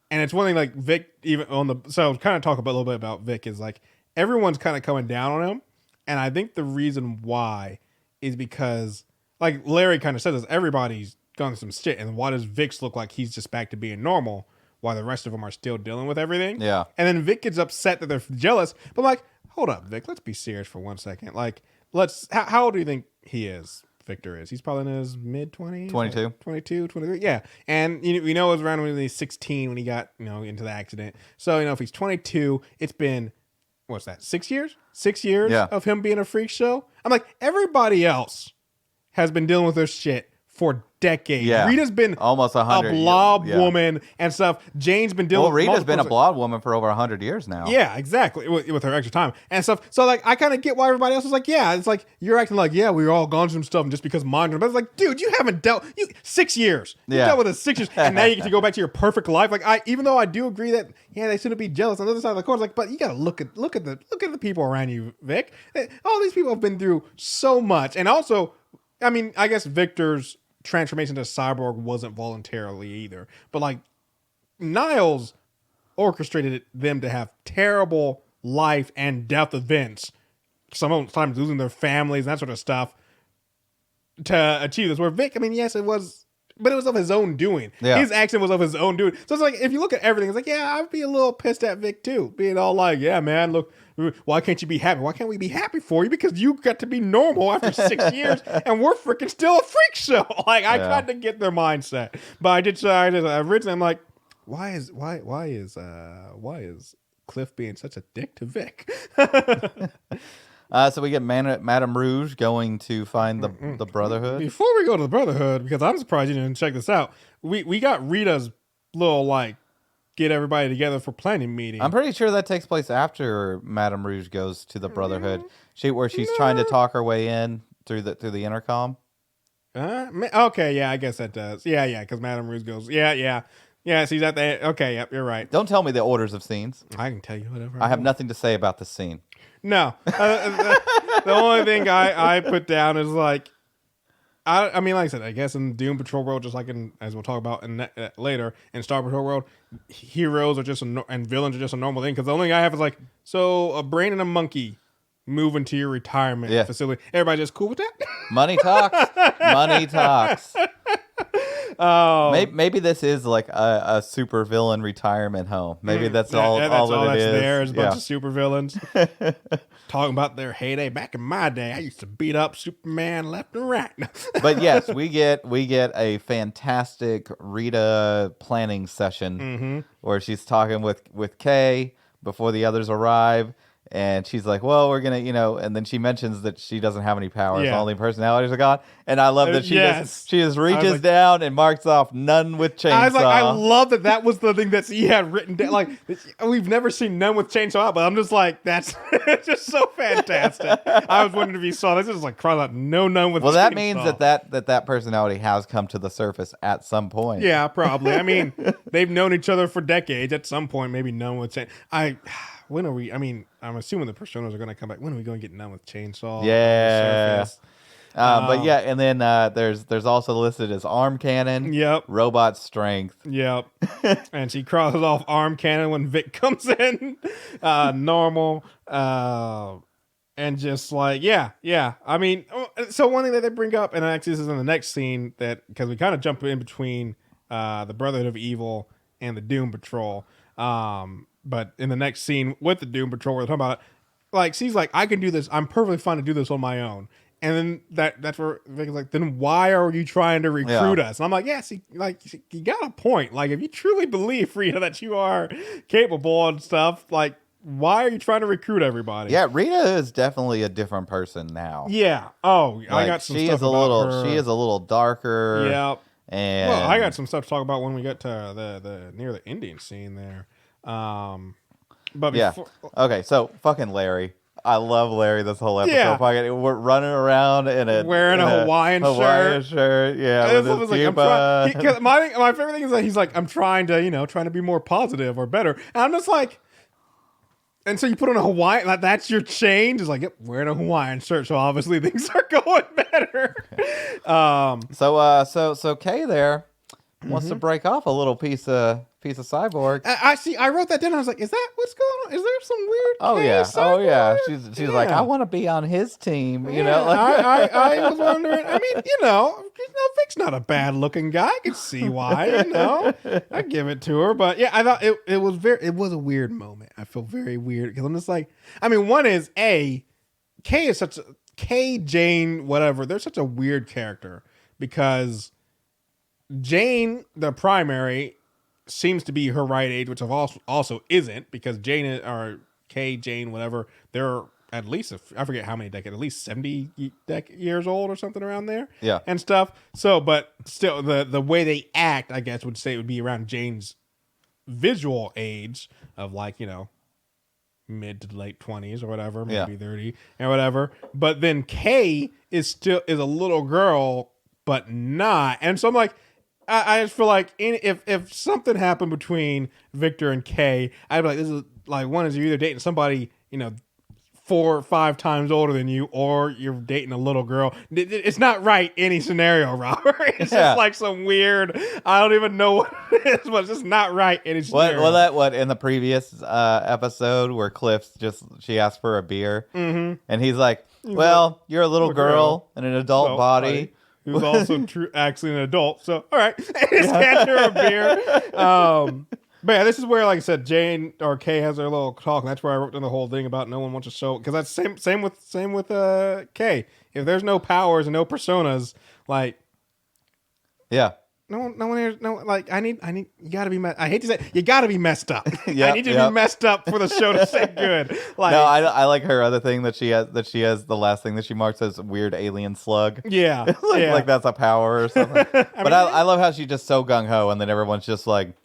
And it's one thing like Vic even on the so kind of talk about a little bit about Vic is like everyone's kind of coming down on him, and I think the reason why is because like Larry kind of said this, everybody's gone through some shit, and why does Vic's look like he's just back to being normal while the rest of them are still dealing with everything? Yeah. And then Vic gets upset that they're jealous, but like, hold up, Vic, let's be serious for 1 second. Like, how old do you think he is Victor is. He's probably in his mid-20s. 22. Like 22, 23. Yeah. And we know it was around when he was 16 when he got, into the accident. So, if he's 22, it's been, what's that, 6 years? 6 years of him being a freak show? I'm like, everybody else has been dealing with this shit for decades. Yeah. Rita's been almost 100 a blob woman and stuff. Jane's been dealing with Rita's been a blob woman for over 100 years now. Yeah, exactly. With her extra time and stuff. So, like, I kind of get why everybody else is like, yeah, it's like, you're acting like, yeah, we're all gone through some stuff and just because mine. But it's like, dude, you haven't dealt, 6 years. You dealt with it 6 years. And now you get to go back to your perfect life. Like, even though I do agree that, they shouldn't be jealous on the other side of the coin, like, but you got to look at the people around you, Vic. All these people have been through so much. And also, I guess Victor's transformation to cyborg wasn't voluntarily either, but like Niles orchestrated them to have terrible life and death events, sometimes losing their families and that sort of stuff to achieve this. Where Vic, yes, it was, but it was of his own doing. His action was of his own doing. So it's like, if you look at everything, it's like, yeah, I'd be a little pissed at Vic too, being all like, yeah, man, look, why can't you be happy? Why can't we be happy for you? Because you got to be normal after 6 years, and we're freaking still a freak show. Like, I kind of get their mindset, but I did originally, I'm like, why is Cliff being such a dick to Vic? So we get Madame Rouge going to find the Brotherhood. Before we go to the Brotherhood, because I'm surprised you didn't check this out, we got Rita's little, like, get everybody together for planning meeting. I'm pretty sure that takes place after Madame Rouge goes to the Brotherhood. Where she's trying to talk her way in through the intercom. Okay, yeah, I guess that does. Yeah, because Madame Rouge goes, yeah, she's at the, okay, yep, you're right. Don't tell me the orders of scenes. I can tell you whatever. I have nothing to say about the scene. No. The only thing I put down is like, like I said, I guess in Doom Patrol world, just like as we'll talk about later, in Star Patrol world, heroes are just and villains are just a normal thing. Because the only thing I have is like, so a brain and a monkey move into your retirement facility. Everybody just cool with that? Money talks. Money talks. Oh, maybe this is like a super villain retirement home. Maybe that's all it is. There is a bunch of super villains talking about their heyday. Back in my day, I used to beat up Superman left and right. But yes, we get a fantastic Rita planning session where she's talking with Kay before the others arrive. And she's like, well, we're going to, and then she mentions that she doesn't have any powers. Yeah. Only personalities are gone. And I love that she just reaches down and marks off none with chainsaw. I was like, I love that was the thing that he had written down. Like, we've never seen none with chainsaw, but I'm just like, that's just so fantastic. I was wondering if you saw this. It was like crying out, none with chainsaw. Well, that means that personality has come to the surface at some point. Yeah, probably. They've known each other for decades. At some point, maybe none with chainsaw. When are we? I'm assuming the personas are going to come back. When are we going to get none with chainsaw? Yeah. But yeah, and then there's also listed as arm cannon. Yep. Robot strength. Yep. And she crosses off arm cannon when Vic comes in. Normal. And just like, yeah. So one thing that they bring up, and actually this is in the next scene, that because we kind of jump in between the Brotherhood of Evil and the Doom Patrol. But in the next scene with the Doom Patrol, we're talking about, like, she's like, I can do this. I'm perfectly fine to do this on my own. And then that's where Vic is like, then why are you trying to recruit us? And I'm like, yeah, see, like, you got a point. Like, if you truly believe, Rita, that you are capable and stuff, like, why are you trying to recruit everybody? Yeah, Rita is definitely a different person now. Yeah. Oh, like, I got some stuff about her. She is a little darker. Yep. And well, I got some stuff to talk about when we get to the near the ending scene there. But before, okay, so fucking Larry. I love Larry this whole episode. Yeah. we're running around wearing a Hawaiian shirt. Yeah, with his tuba. My favorite thing is that he's like, I'm trying to be more positive or better. And I'm just like, and so you put on a Hawaiian, like, that's your change. It's like, yep, wearing a Hawaiian shirt, so obviously things are going better. So Kay there wants to break off a little piece of Cyborg. I see. I wrote that down. I was like, "Is that what's going on? Is there some weird?" Oh yeah. She's like, I want to be on his team. You know. I was wondering. Vic's not a bad looking guy. I can see why. I give it to her. But yeah, I thought it was a weird moment. I feel very weird because I'm just like, one is Kay Kay, Jane, whatever, they're such a weird character because Jane, the primary, seems to be her right age, which also isn't, because Kay, Jane, whatever, they're at least, I forget how many decades, at least 70 years old or something around there. Yeah. And stuff. So, but still, the way they act, I guess, would say it would be around Jane's visual age of like, mid to late 20s or whatever, maybe 30 or whatever. But then Kay is a little girl, but not. And so I'm like, I just feel like if something happened between Victor and Kay, I'd be like, this is like, one is you're either dating somebody, 4 or 5 times older than you, or you're dating a little girl. It's not right any scenario, Robert. It's just like some weird, I don't even know what it is, but it's just not right any scenario. What in the previous episode where she asked for a beer, and he's like, well, you're a little girl in an adult body. Who's also actually an adult. So, all right. Just hand her a beer. But yeah, this is where, like I said, Jane or Kay has their little talk, and that's where I wrote down the whole thing about no one wants to show, because that's same with Kay. If there's no powers and no personas, like, no one here, like, I need, you gotta be, I hate to say, you gotta be messed up. I need you to be messed up for the show to say good. Like, no, I like her other thing that she has the last thing that she marks as weird alien slug. Yeah. like that's a power or something. I love how she's just so gung ho, and then everyone's just like,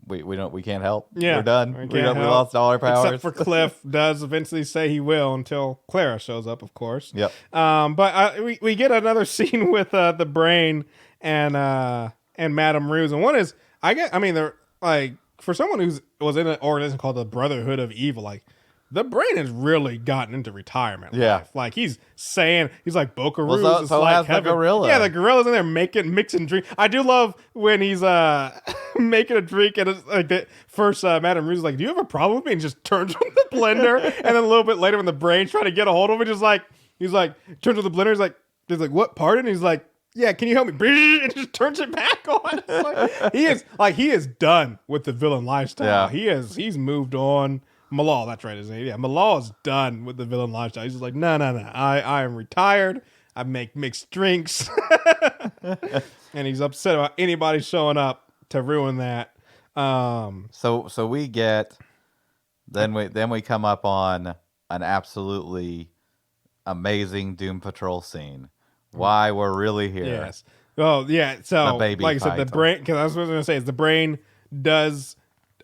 we can't help. Yeah, we're done. We lost all our powers. Except for Cliff does eventually say he will until Clara shows up, of course. Yep. But we get another scene with the Brain and Madame Ruse, and one is they're like, for someone was in an organization called the Brotherhood of Evil, like, the Brain has really gotten into retirement life. Like, he's like, Boca-Roos is so like has the gorilla. Yeah, the gorilla's in there mixing drink. I do love when he's making a drink, and it's like the first Madame Ruse is like, do you have a problem with me? And just turns on the blender, and then a little bit later when the Brain's trying to get a hold of him, he's like turns on the blender, he's like, what, pardon? He's like, yeah, can you help me? And just turns it back on. It's like, he is done with the villain lifestyle. Yeah. He's moved on. Malal, that's right, his name. Yeah, Malal is done with the villain lifestyle. He's just like, no. I am retired. I make mixed drinks. And he's upset about anybody showing up to ruin that. So we get, then we come up on an absolutely amazing Doom Patrol scene. Why we're really here. Yes. Oh, yeah. So, The baby like I said, fight. the Brain, because I was going to say, is the Brain does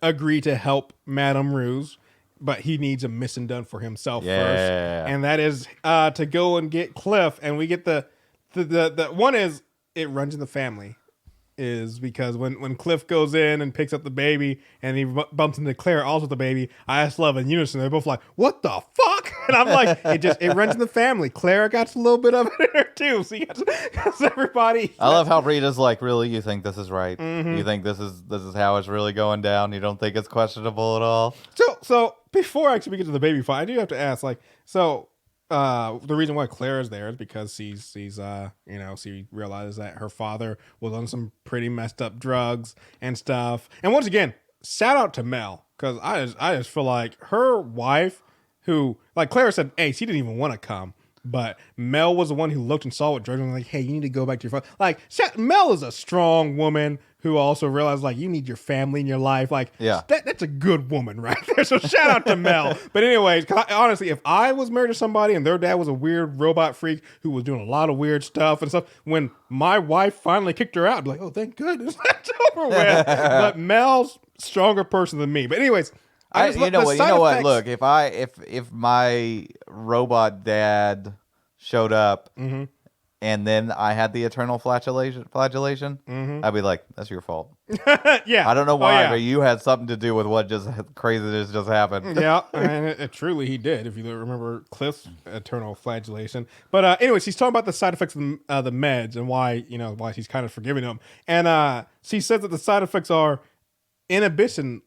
agree to help Madame Ruse, but he needs a mission done for himself first, and that is to go and get Cliff. And we get the one is, it runs in the family, is because when Cliff goes in and picks up the baby and he bumps into Claire also with the baby, I just love in unison. They're both like, what the fuck? And I'm like, it runs in the family. Clara got a little bit of it in her too. So you got everybody. I love how Rita's like, really? You think this is right? You think this is how it's really going down? You don't think it's questionable at all? So before actually we get to the baby fight, I do have to ask, like, so the reason why Claire's there is because she realizes that her father was on some pretty messed up drugs and stuff. And once again, shout out to Mel, because I just feel like her wife, who, like Claire said, hey, she didn't even want to come, but Mel was the one who looked and saw what drugs, and was like, hey, you need to go back to your father. Like, Mel is a strong woman who also realized, like, you need your family in your life. Like, that's a good woman right there. So shout out to Mel. But anyways, honestly, if I was married to somebody and their dad was a weird robot freak who was doing a lot of weird stuff and stuff, when my wife finally kicked her out, I'd be like, oh, thank goodness that's over with. But Mel's stronger person than me. But anyways, you know what? Look, if my robot dad showed up and then I had the eternal flagellation, I'd be like, that's your fault. Yeah. I don't know why, but you had something to do with what just craziness just happened. Yeah, and truly he did, if you remember Cliff's eternal flagellation. But anyways, he's talking about the side effects of the meds and why he's kind of forgiving him. And she says that the side effects are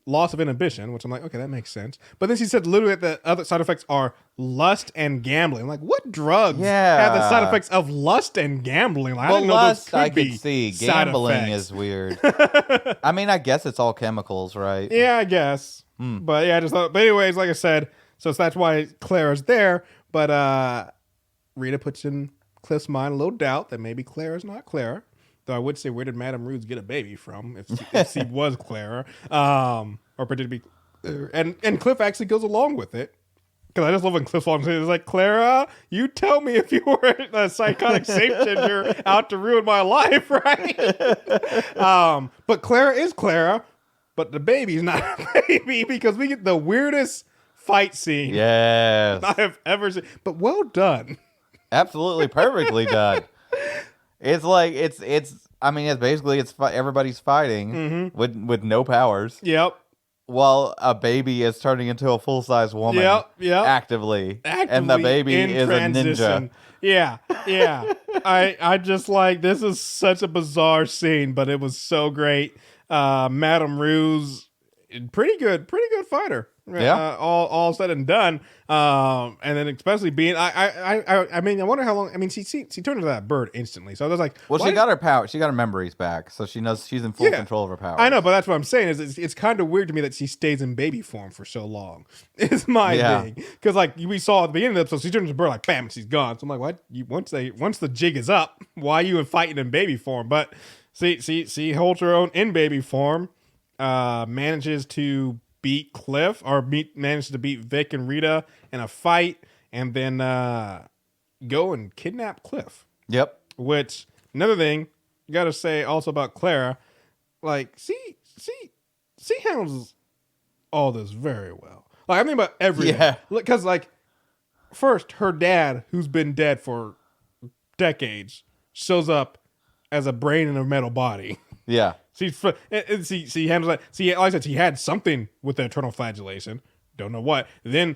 loss of inhibition, which I'm like, okay, that makes sense. But then she said literally that the other side effects are lust and gambling. I'm like, what drugs have the side effects of lust and gambling? Like, well, I didn't know lust, those I could could see. Gambling is weird. I mean, I guess it's all chemicals, right? Yeah, I guess. But yeah, I just thought. But anyways, like I said, so that's why Clara's there. But Rita puts in Cliff's mind a little doubt that maybe Clara's not Clara. Though I would say, where did Madame Rudes get a baby from if she was Clara? Or pretend to be. And Cliff actually goes along with it. Because I just love when Cliff along is like, Clara, you tell me if you were a psychotic shapeshifter out to ruin my life, right? But Clara is Clara, but the baby's not a baby because we get the weirdest fight scene Yes. I have ever seen. But well done. Absolutely perfectly done. It's like it's basically everybody's fighting with no powers. Yep. While a baby is turning into a full-size woman actively. And the baby is transition. a Yeah. ninja. I just like, this is such a bizarre scene, but it was so great. Madame Ruse, pretty good fighter. Yeah. All said and done. And then especially being, I mean, I wonder how long. I mean, she turned into that bird instantly. So I was like, Well, she got her power. She got her memories back, so she knows she's in full control of her powers. I know, but that's what I'm saying. Is it's kind of weird to me that she stays in baby form for so long. Is my thing, because like we saw at the beginning of the episode, she turns into a bird, like bam, and she's gone. So I'm like, what? Once the jig is up, why are you fighting in baby form? But she holds her own in baby form. Manages to beat Cliff, or manages to beat Vic and Rita in a fight, and then go and kidnap Cliff. Yep. Which, another thing you gotta say also about Clara, like she handles all this very well. Like I mean about everything. Yeah. Because like first her dad, who's been dead for decades, shows up as a brain in a metal body. Yeah. She handles that. See, like I said, she had something with the eternal flagellation. Don't know what. Then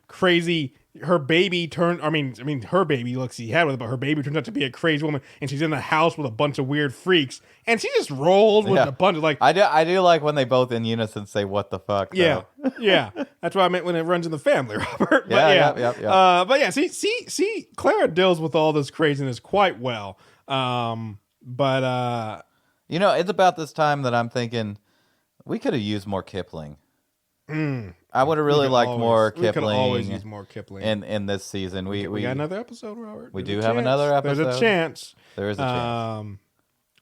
crazy. Her baby turned. I mean, her baby. Look, she had with it, but her baby turns out to be a crazy woman, and she's in a house with a bunch of weird freaks, and she just rolls with a bunch of like. I do like when they both in unison say "What the fuck." Though. Yeah. That's what I meant when it runs in the family, Robert. But Yeah. But yeah. See, Clara deals with all this craziness quite well. You know, it's about this time that I'm thinking we could have used more Kipling. I would have really liked more Kipling. We could always use more Kipling in this season. We got another episode, Robert. We do have another episode. There's a chance. There is a chance.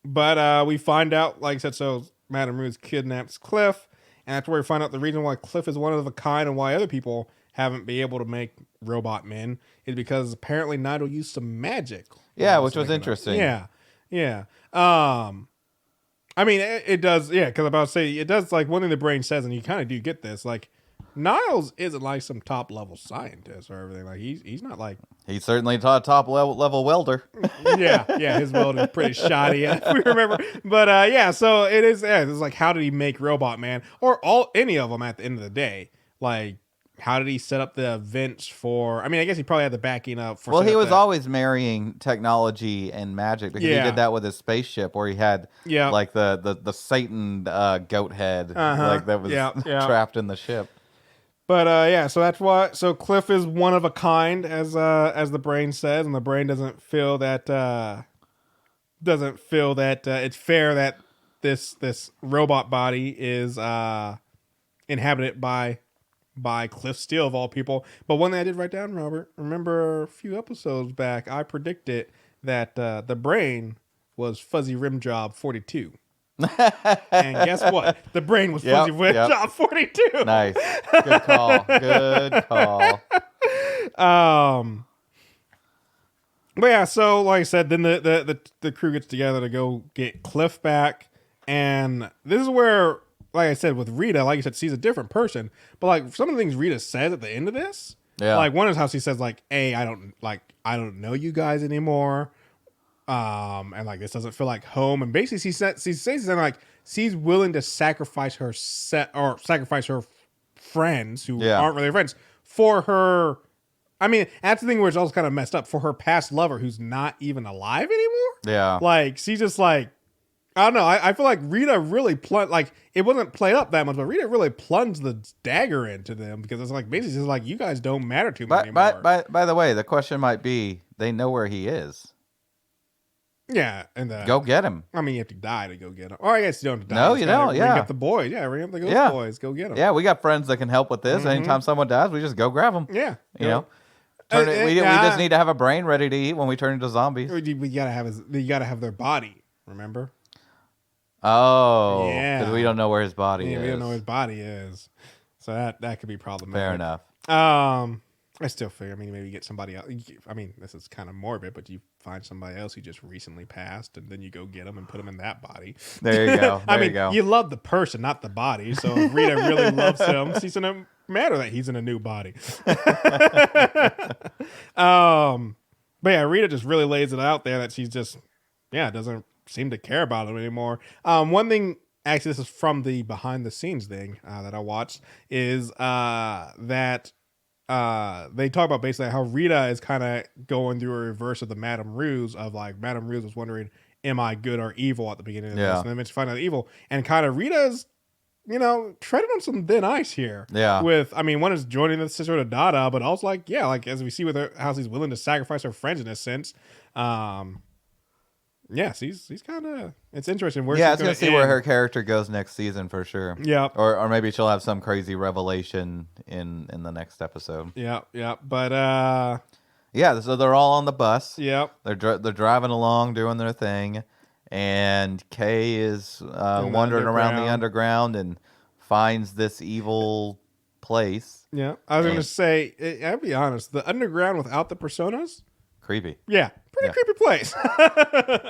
But we find out, like I said, so Madame Ruse kidnaps Cliff, and that's where we find out the reason why Cliff is one of a kind and why other people haven't been able to make robot men is because apparently Nigel used some magic. Yeah, which was interesting. Yeah. I mean, it does, because I'm about to say, it does, like, one thing the brain says, and you kind of do get this, like, Niles isn't like some top-level scientist or everything. Like, he's not like... He's certainly a top level welder. yeah, his welding's pretty shoddy, if we remember. But, so it is, it's like, how did he make Robot Man? Or any of them at the end of the day. Like, how did he set up the events for... I mean, I guess he probably had the backing up for... Well, he was always marrying technology and magic because he did that with his spaceship where he had like the Satan goat head like that was trapped in the ship. But so that's why. So Cliff is one of a kind, as the brain says, and the brain doesn't feel that it's fair that this robot body is inhabited by Cliff Steele of all people. But one thing I did write down, Robert, remember a few episodes back, I predicted that the brain was Fuzzy Rim Job 42. And guess what? The brain was Fuzzy Rim Job 42. Nice. Good call. Good call. But yeah, so like I said, then the crew gets together to go get Cliff back. And this is where, like I said, with Rita, like you said, she's a different person. But like some of the things Rita says at the end of this, like one is how she says like, "Hey, I don't know you guys anymore, and like this doesn't feel like home." And basically, she says something like she's willing to sacrifice her friends who aren't really friends for her. I mean, that's the thing where it's also kind of messed up for her past lover who's not even alive anymore. Yeah, like she's just like. I don't know. I feel like Rita really like it wasn't played up that much, but Rita really plunged the dagger into them because it's like basically just like you guys don't matter to me anymore. By the way, the question might be they know where he is. Yeah, and go get him. I mean, you have to die to go get him. Or I guess you don't have to die. No, you don't. Ring up the boys. Yeah, ring up the ghost boys. Go get them. Yeah, we got friends that can help with this. Anytime someone dies, we just go grab them. Yeah, you know. turn it. We just need to have a brain ready to eat when we turn into zombies. We gotta have their body. Remember? Oh, Yeah. because we don't know where his body is. We don't know where his body is, so that could be problematic. Fair enough. I still figure. I mean, maybe get somebody else. I mean, this is kind of morbid, but you find somebody else who just recently passed, and then you go get them and put them in that body. There you go. I mean, you love the person, not the body. So if Rita really loves him, it's gonna matter that he's in a new body. But yeah, Rita just really lays it out there that she's just doesn't seem to care about him anymore. One thing. Actually, this is from the behind the scenes thing that I watched. Is that they talk about basically how Rita is kind of going through a reverse of the Madame Ruse of like Madame Ruse was wondering, am I good or evil at the beginning of this? And then she find out evil, and kind of Rita's, treading on some thin ice here. Yeah. One is joining the Sisterhood of Dada, but also like as we see with her, how she's willing to sacrifice her friends in a sense. Yeah, he's kind of. It's interesting. Where I was gonna see where her character goes next season for sure. Yeah, or maybe she'll have some crazy revelation in the next episode. Yeah. But so they're all on the bus. Yep. They're driving along, doing their thing, and Kay is wandering around the underground and finds this evil place. Yeah, I was gonna say. I'll be honest. The underground without the personas. Creepy. Yeah. Pretty creepy place.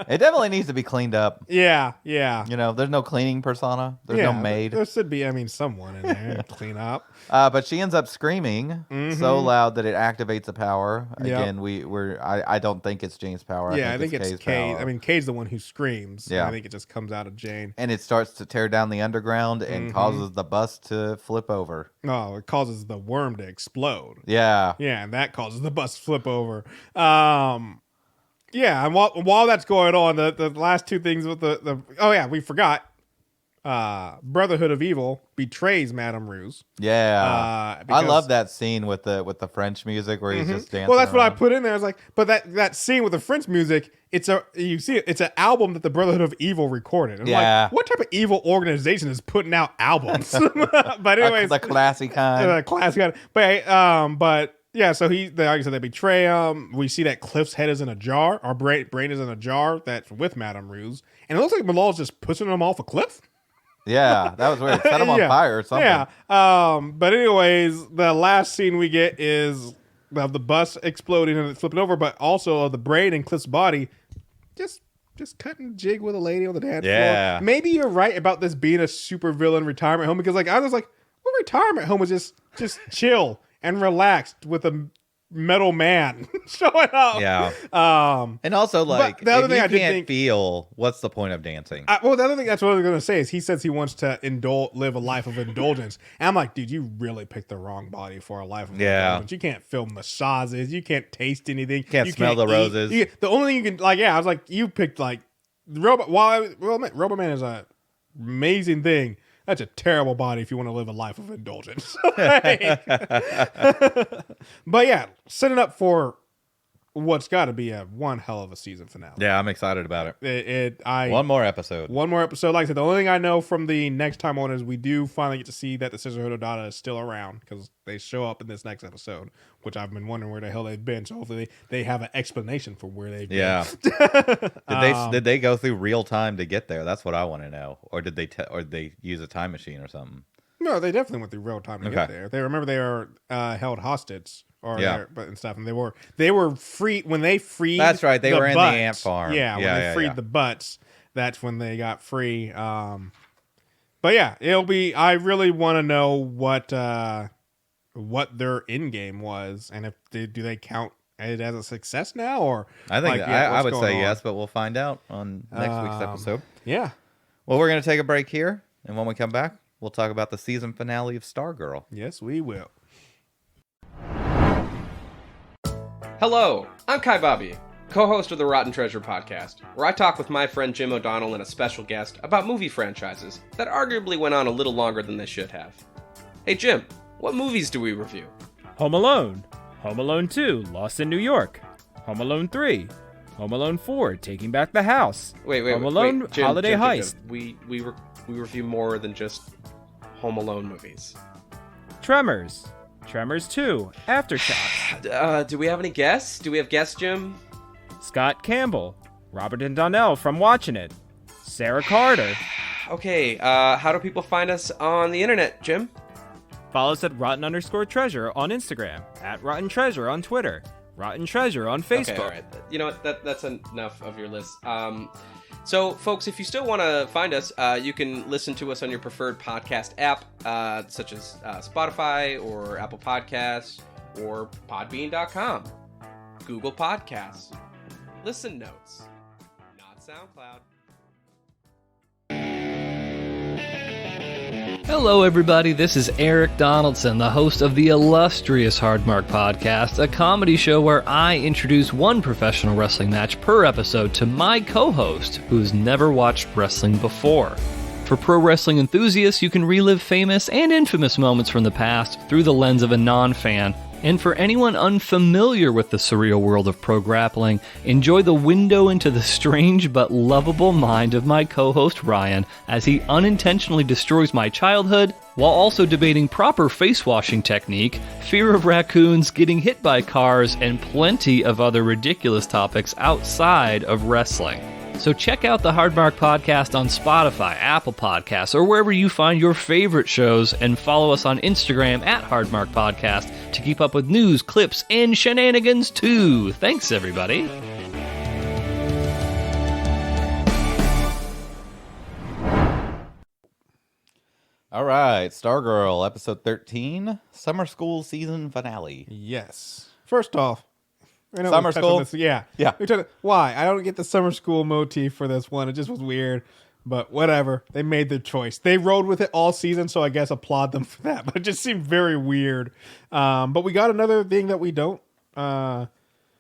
It definitely needs to be cleaned up. Yeah. There's no cleaning persona. There's no maid. There should be, someone in there to clean up. But she ends up screaming so loud that it activates a power. Yep. Again, I don't think it's Jane's power. I think it's Kay. Power. Kay's the one who screams. Yeah. I think it just comes out of Jane. And it starts to tear down the underground and causes the bus to flip over. Oh, it causes the worm to explode. Yeah. Yeah, and that causes the bus to flip over. Yeah, and while that's going on, the last two things with we forgot. Brotherhood of Evil betrays Madame Ruse. Yeah, I love that scene with the French music where he's just dancing. Well, that's around. what I put in there. I was like, but that scene with the French music, it's an album that the Brotherhood of Evil recorded. And like, what type of evil organization is putting out albums? But anyways, the classy kind. The classy kind. But yeah, so like I said, they betray him. We see that Cliff's head is in a jar. Our brain is in a jar that's with Madame Ruse, and it looks like Malal's just pushing him off a cliff. Yeah, that was weird. Set him on fire or something. Yeah. But anyways, the last scene we get is of the bus exploding and it flipping over, but also of the brain in Cliff's body just cutting a jig with a lady on the dance floor. Maybe you're right about this being a super villain retirement home, because I was like, well, retirement home is just chill and relaxed with a metal man showing up. Yeah. And also, the other thing I can't feel, what's the point of dancing? The other thing that's what I was going to say is he says he wants to live a life of indulgence. And I'm like, dude, you really picked the wrong body for a life of indulgence. You can't feel massages. You can't taste anything. You can't smell the roses. The only thing you can, I was like, you picked Roboman is an amazing thing. That's a terrible body if you want to live a life of indulgence. But yeah, setting up for what's got to be one hell of a season finale. Yeah, I'm excited about it. One more episode. Like I said, the only thing I know from the next time on is we do finally get to see that the Sisterhood of Dada is still around, because they show up in this next episode, which I've been wondering where the hell they've been. So hopefully they have an explanation for where they've been. Yeah. Did they go through real time to get there? That's what I want to know. Or did they use a time machine or something? No, they definitely went through real time to get there. They were held hostage and stuff, and they were free when they freed. That's right. They were in the ant farm. Yeah, when they freed the butts, that's when they got free. But yeah, it'll be. I really want to know what their end game was, and if do they count it as a success now, or I think I would say yes, but we'll find out on next week's episode. Yeah. Well, we're gonna take a break here, and when we come back, we'll talk about the season finale of Stargirl. Yes, we will. Hello, I'm Kai Bobby, co-host of the Rotten Treasure podcast, where I talk with my friend Jim O'Donnell and a special guest about movie franchises that arguably went on a little longer than they should have. Hey Jim, what movies do we review? Home Alone, Home Alone 2, Lost in New York, Home Alone 3, Home Alone 4, Taking Back the House, Home Alone Jim, Holiday Jim, Heist. We review more than just Home Alone movies. Tremors, Tremors 2, Aftershocks. Do we have any guests? Do we have guests, Jim? Scott Campbell, Robert and Donnell from Watchin' It, Sarah Carter. Okay, how do people find us on the internet, Jim? Follow us at rotten_treasure on Instagram, at Rotten Treasure on Twitter, Rotten Treasure on Facebook. Okay, all right. You know what? That's enough of your list. So, folks, if you still want to find us, you can listen to us on your preferred podcast app, such as Spotify or Apple Podcasts or Podbean.com, Google Podcasts, Listen Notes, not SoundCloud. Hello, everybody. This is Eric Donaldson, the host of the illustrious Hardmark Podcast, a comedy show where I introduce one professional wrestling match per episode to my co-host, who's never watched wrestling before. For pro wrestling enthusiasts, you can relive famous and infamous moments from the past through the lens of a non-fan. And for anyone unfamiliar with the surreal world of pro grappling, enjoy the window into the strange but lovable mind of my co-host Ryan as he unintentionally destroys my childhood while also debating proper face washing technique, fear of raccoons, getting hit by cars, and plenty of other ridiculous topics outside of wrestling. So check out the Hardmark Podcast on Spotify, Apple Podcasts, or wherever you find your favorite shows, and follow us on Instagram at Hardmark Podcast to keep up with news, clips, and shenanigans too. Thanks, everybody. All right, Stargirl, episode 13, summer school season finale. Yes. First off, I know Summer we touched on school? this. Yeah. Yeah. Why? I don't get the summer school motif for this one. It just was weird. But whatever. They made their choice. They rode with it all season, so I guess applaud them for that. But it just seemed very weird. But we got another thing that we don't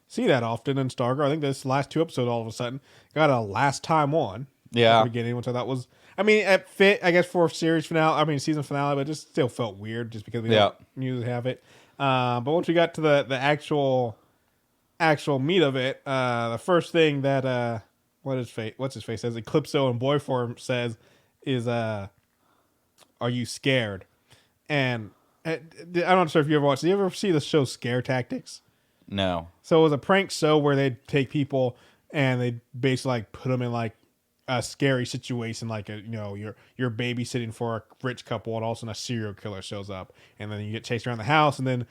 see that often in Stargirl. I think this last two episodes all of a sudden got a last time on. Yeah. At the beginning, which I thought was... I mean, it fit, I guess, for series finale. I mean, season finale, but it just still felt weird just because we don't usually have it. But once we got to the actual meat of it, the first thing that what's his face says, Eclipso in boy form says is are you scared? And I'm not sure if you ever watched. Did you ever see the show Scare Tactics? No. So it was a prank show where they'd take people and they'd basically like put them in like a scary situation, like you're babysitting for a rich couple, and all of a sudden a serial killer shows up, and then you get chased around the house, and then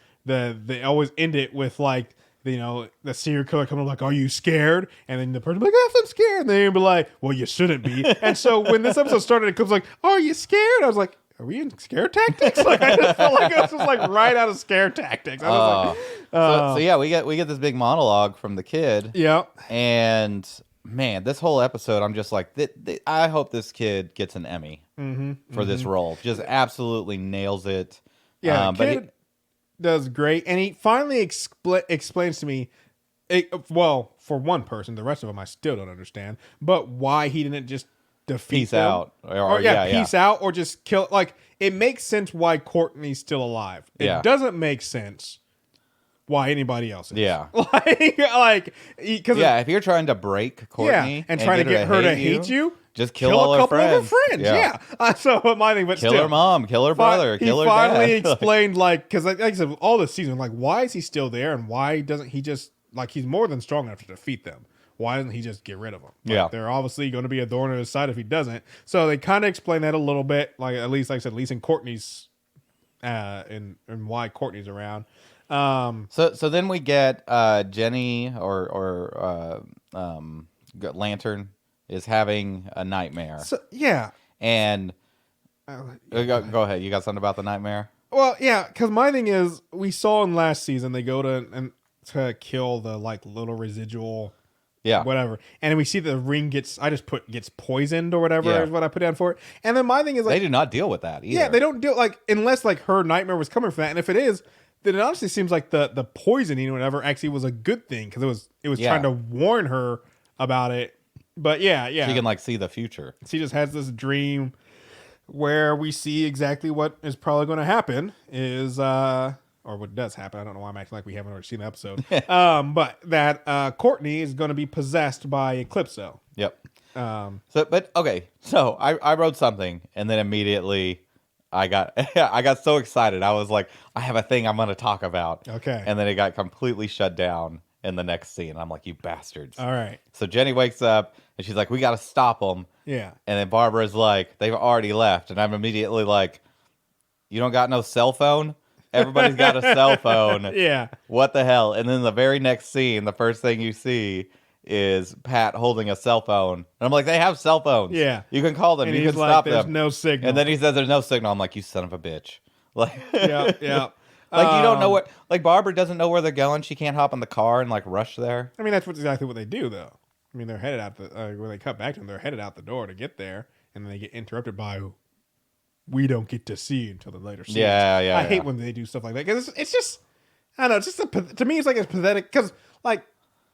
they always end it with like, the serial killer coming up like, are you scared? And then the person be like, yes, I'm scared. And they'd be like, well, you shouldn't be. And so when this episode started, it comes like, are you scared? I was like, are we in Scare Tactics? Like, I just felt like this was like right out of Scare Tactics. I was so yeah, we get this big monologue from the kid. Yeah. And man, this whole episode, I'm just like, I hope this kid gets an Emmy for this role. Just absolutely nails it. Yeah, the kid does great, and he finally explains to me, well, for one person, the rest of them I still don't understand, but why he didn't just defeat peace them. out, peace out, or just kill. Like, it makes sense why Courtney's still alive. It doesn't make sense why anybody else is. Yeah. Because if you're trying to break Courtney and trying to get her to hate you, just kill all a her couple friends. of her friends. Yeah. So my thing, but kill still, her mom, kill her brother, kill her dad. He finally explained, like, because like I said, all this season, like, why is he still there, and why doesn't he just, like, he's more than strong enough to defeat them. Why doesn't he just get rid of them? Like, they're obviously going to be a thorn in his side if he doesn't. So they kind of explain that a little bit, like, at least, like I said, at least in Courtney's, and why Courtney's around. So then we get Jenny or Lantern is having a nightmare. So, yeah. And go ahead. You got something about the nightmare? Well, yeah, because my thing is, we saw in last season they go to kill the like little residual, whatever, and then we see the ring gets poisoned or whatever is what I put down for it. And then my thing is, like, they do not deal with that either. Yeah, they don't deal, like, unless like her nightmare was coming from that, and if it is, then it honestly seems like the poisoning or whatever actually was a good thing, because it was trying to warn her about it. But yeah, she can like see the future. She just has this dream where we see exactly what is probably going to happen is or what does happen. I don't know why I'm acting like we haven't already seen the episode. But that Courtney is going to be possessed by Eclipso. Yep. So I wrote something, and then immediately I got so excited. I was like, I have a thing I'm going to talk about. Okay. And then it got completely shut down in the next scene. I'm like, you bastards. All right. So Jenny wakes up and she's like, we got to stop them. Yeah. And then Barbara's like, they've already left. And I'm immediately like, you don't got no cell phone? Everybody's got a cell phone. Yeah. What the hell? And then the very next scene, the first thing you see is Pat holding a cell phone. And I'm like, they have cell phones. Yeah. You can call them. And you he's can like, stop there's them. no signal. And then he says there's no signal. I'm like, you son of a bitch. Like, Yeah. Yeah. like you don't know what, like Barbara doesn't know where they're going. She can't hop in the car and like rush there. I mean, that's exactly what they do, though. I mean, they're headed out when they cut back to them, they're headed out the door to get there, and then they get interrupted by, we don't get to see until the later scenes. Yeah. I hate when they do stuff like that, because it's just, I don't know, it's just, to me, it's like it's pathetic, because, like,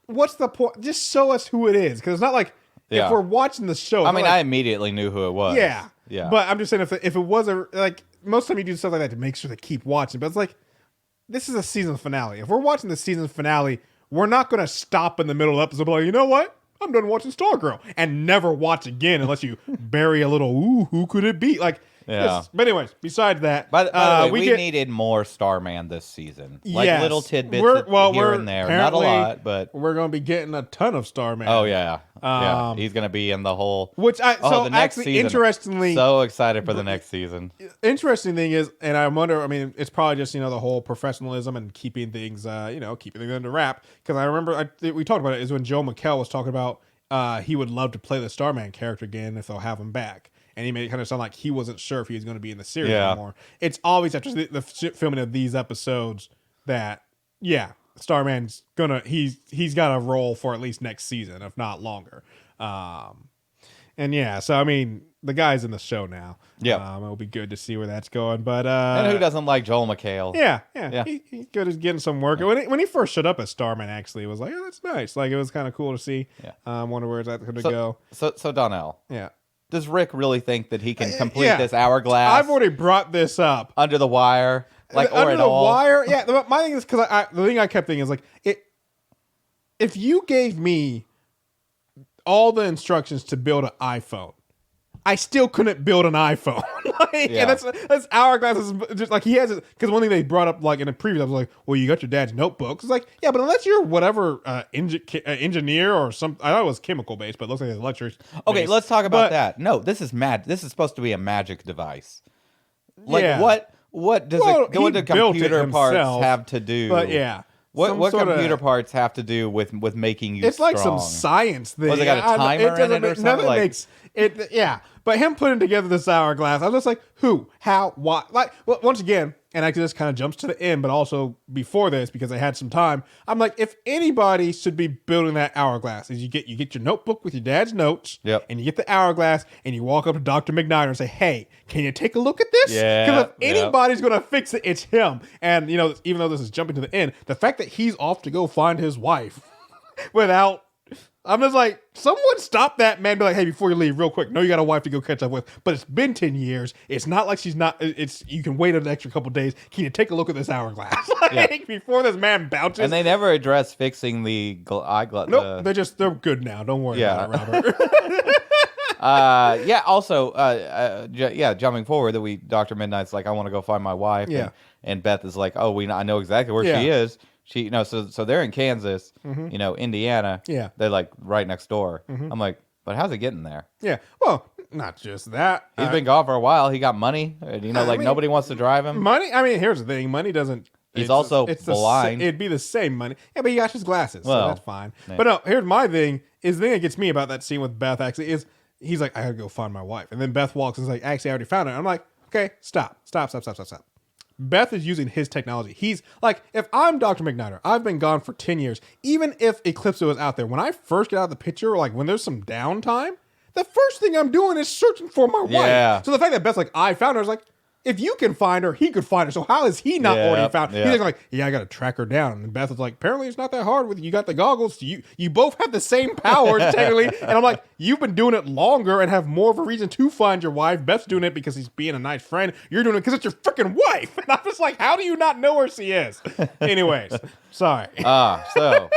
what's the point? Just show us who it is, because it's not like, Yeah. if we're watching the show. I mean, like, I immediately knew who it was. Yeah. Yeah. But I'm just saying, if it was like, most of the time you do stuff like that to make sure they keep watching, but it's like, this is a season finale. If we're watching the season finale, we're not going to stop in the middle of the episode and be like, you know what? I'm done watching Stargirl, and never watch again unless you bury a little, ooh, who could it be? Like, Yeah. But anyways, besides that, By the way, we needed more Starman this season. Like Yes. little tidbits We're here and there. Not a lot, but we're going to be getting a ton of Starman. oh yeah. Yeah. He's going to be in the whole The next season. interestingly, So excited for the next season. interesting thing is, and I wonder, I mean, it's probably just, the whole professionalism and keeping things, keeping things under wrap. Because I remember, we talked about it, is when Joe McHale was talking about he would love to play the Starman character again if they'll have him back. And he made it kind of sound like he wasn't sure if he was going to be in the series anymore. It's always after the filming of these episodes that, Starman's he's got a role for at least next season, if not longer. So I mean, the guy's in the show now. Yeah. It'll be good to see where that's going. But And who doesn't like Joel McHale? Yeah. He's good at getting some work. When he first showed up as Starman, actually, it was like, oh, that's nice. Like, it was kind of cool to see. Yeah. I wonder where that's going to go. So Donnell. Yeah. Does Rick really think that he can complete this hourglass? I've already brought this up. Under the wire? Like, or under at the all? wire? Yeah. My thing is, because the thing I kept thinking is, like, if you gave me all the instructions to build an iPhone, I still couldn't build an iPhone. And that's hourglass is just like he has it. Because one thing they brought up, like in a preview, I was like, well, you got your dad's notebooks. It's like, yeah, but unless you're whatever engineer or some, I thought it was chemical based, but it looks like it's electric. Okay, let's talk about that. No, this is This is supposed to be a magic device. Like what does go into computer parts have to do? But yeah. What computer parts have to do with making you It's like strong? some science thing. Was it got a timer in it or something? Nothing makes it. Yeah, but him putting together this hourglass, I was just like, who, how, why? Like, well, once again, and actually this kind of jumps to the end, but also before this because I had some time. I'm like, if anybody should be building that hourglass, is you get your notebook with your dad's notes, and you get the hourglass, and you walk up to Dr. McNider and say, hey, can you take a look at this? Yeah. Because if anybody's gonna fix it, it's him. And even though this is jumping to the end, the fact that he's off to go find his wife without. I'm just like, someone stop that man. Be like, hey, before you leave, real quick. No, you got a wife to go catch up with, but it's been 10 years. It's not like she's not. You can wait an extra couple days. Can you take a look at this hourglass? Before this man bounces. And they never address fixing the eyeglass. Nope, they're good now. Don't worry about it, Robert. Also, jumping forward, Dr. Midnight's like, I want to go find my wife. Yeah. And Beth is like, oh, I know exactly where she is. She, so they're in Kansas, Indiana. Yeah. They're like right next door. I'm like, but how's it getting there? Yeah. Well, not just that. He's been gone for a while. He got money. Nobody wants to drive him. Money. I mean, here's the thing. Money doesn't. He's also blind. It'd be the same money. Yeah, but he got his glasses, so that's fine. Yeah. But no, here's my thing. Is the thing that gets me about that scene with Beth actually is he's like, I gotta go find my wife, and then Beth walks and is like, actually, I already found her. I'm like, okay, stop. Beth is using his technology. He's like, if I'm Dr. McNider, I've been gone for 10 years. Even if Eclipse was out there, when I first get out of the picture, like when there's some downtime, the first thing I'm doing is searching for my wife. So the fact that Beth's like, I found her, is like, if you can find her, he could find her. So how is he not already found her? He's like, I got to track her down. And Beth is like, apparently it's not that hard with you. Got the goggles. You both have the same powers, technically. And I'm like, you've been doing it longer and have more of a reason to find your wife. Beth's doing it because he's being a nice friend. You're doing it because it's your freaking wife. And I'm just like, how do you not know where she is? Anyways, sorry. So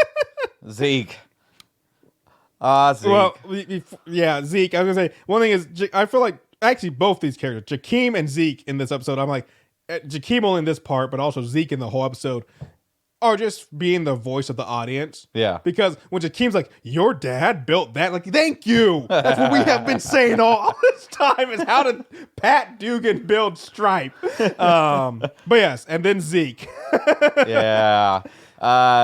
Zeke. Zeke. Well, Zeke. I was gonna say one thing is I feel like actually both these characters, Jakeem and Zeke in this episode, I'm like, Jakeem only in this part, but also Zeke in the whole episode, are just being the voice of the audience. Yeah. Because when Jakeem's like, your dad built that, like, thank you. That's what we have been saying all this time is how did Pat Dugan build Stripe? But yes, and then Zeke. Yeah.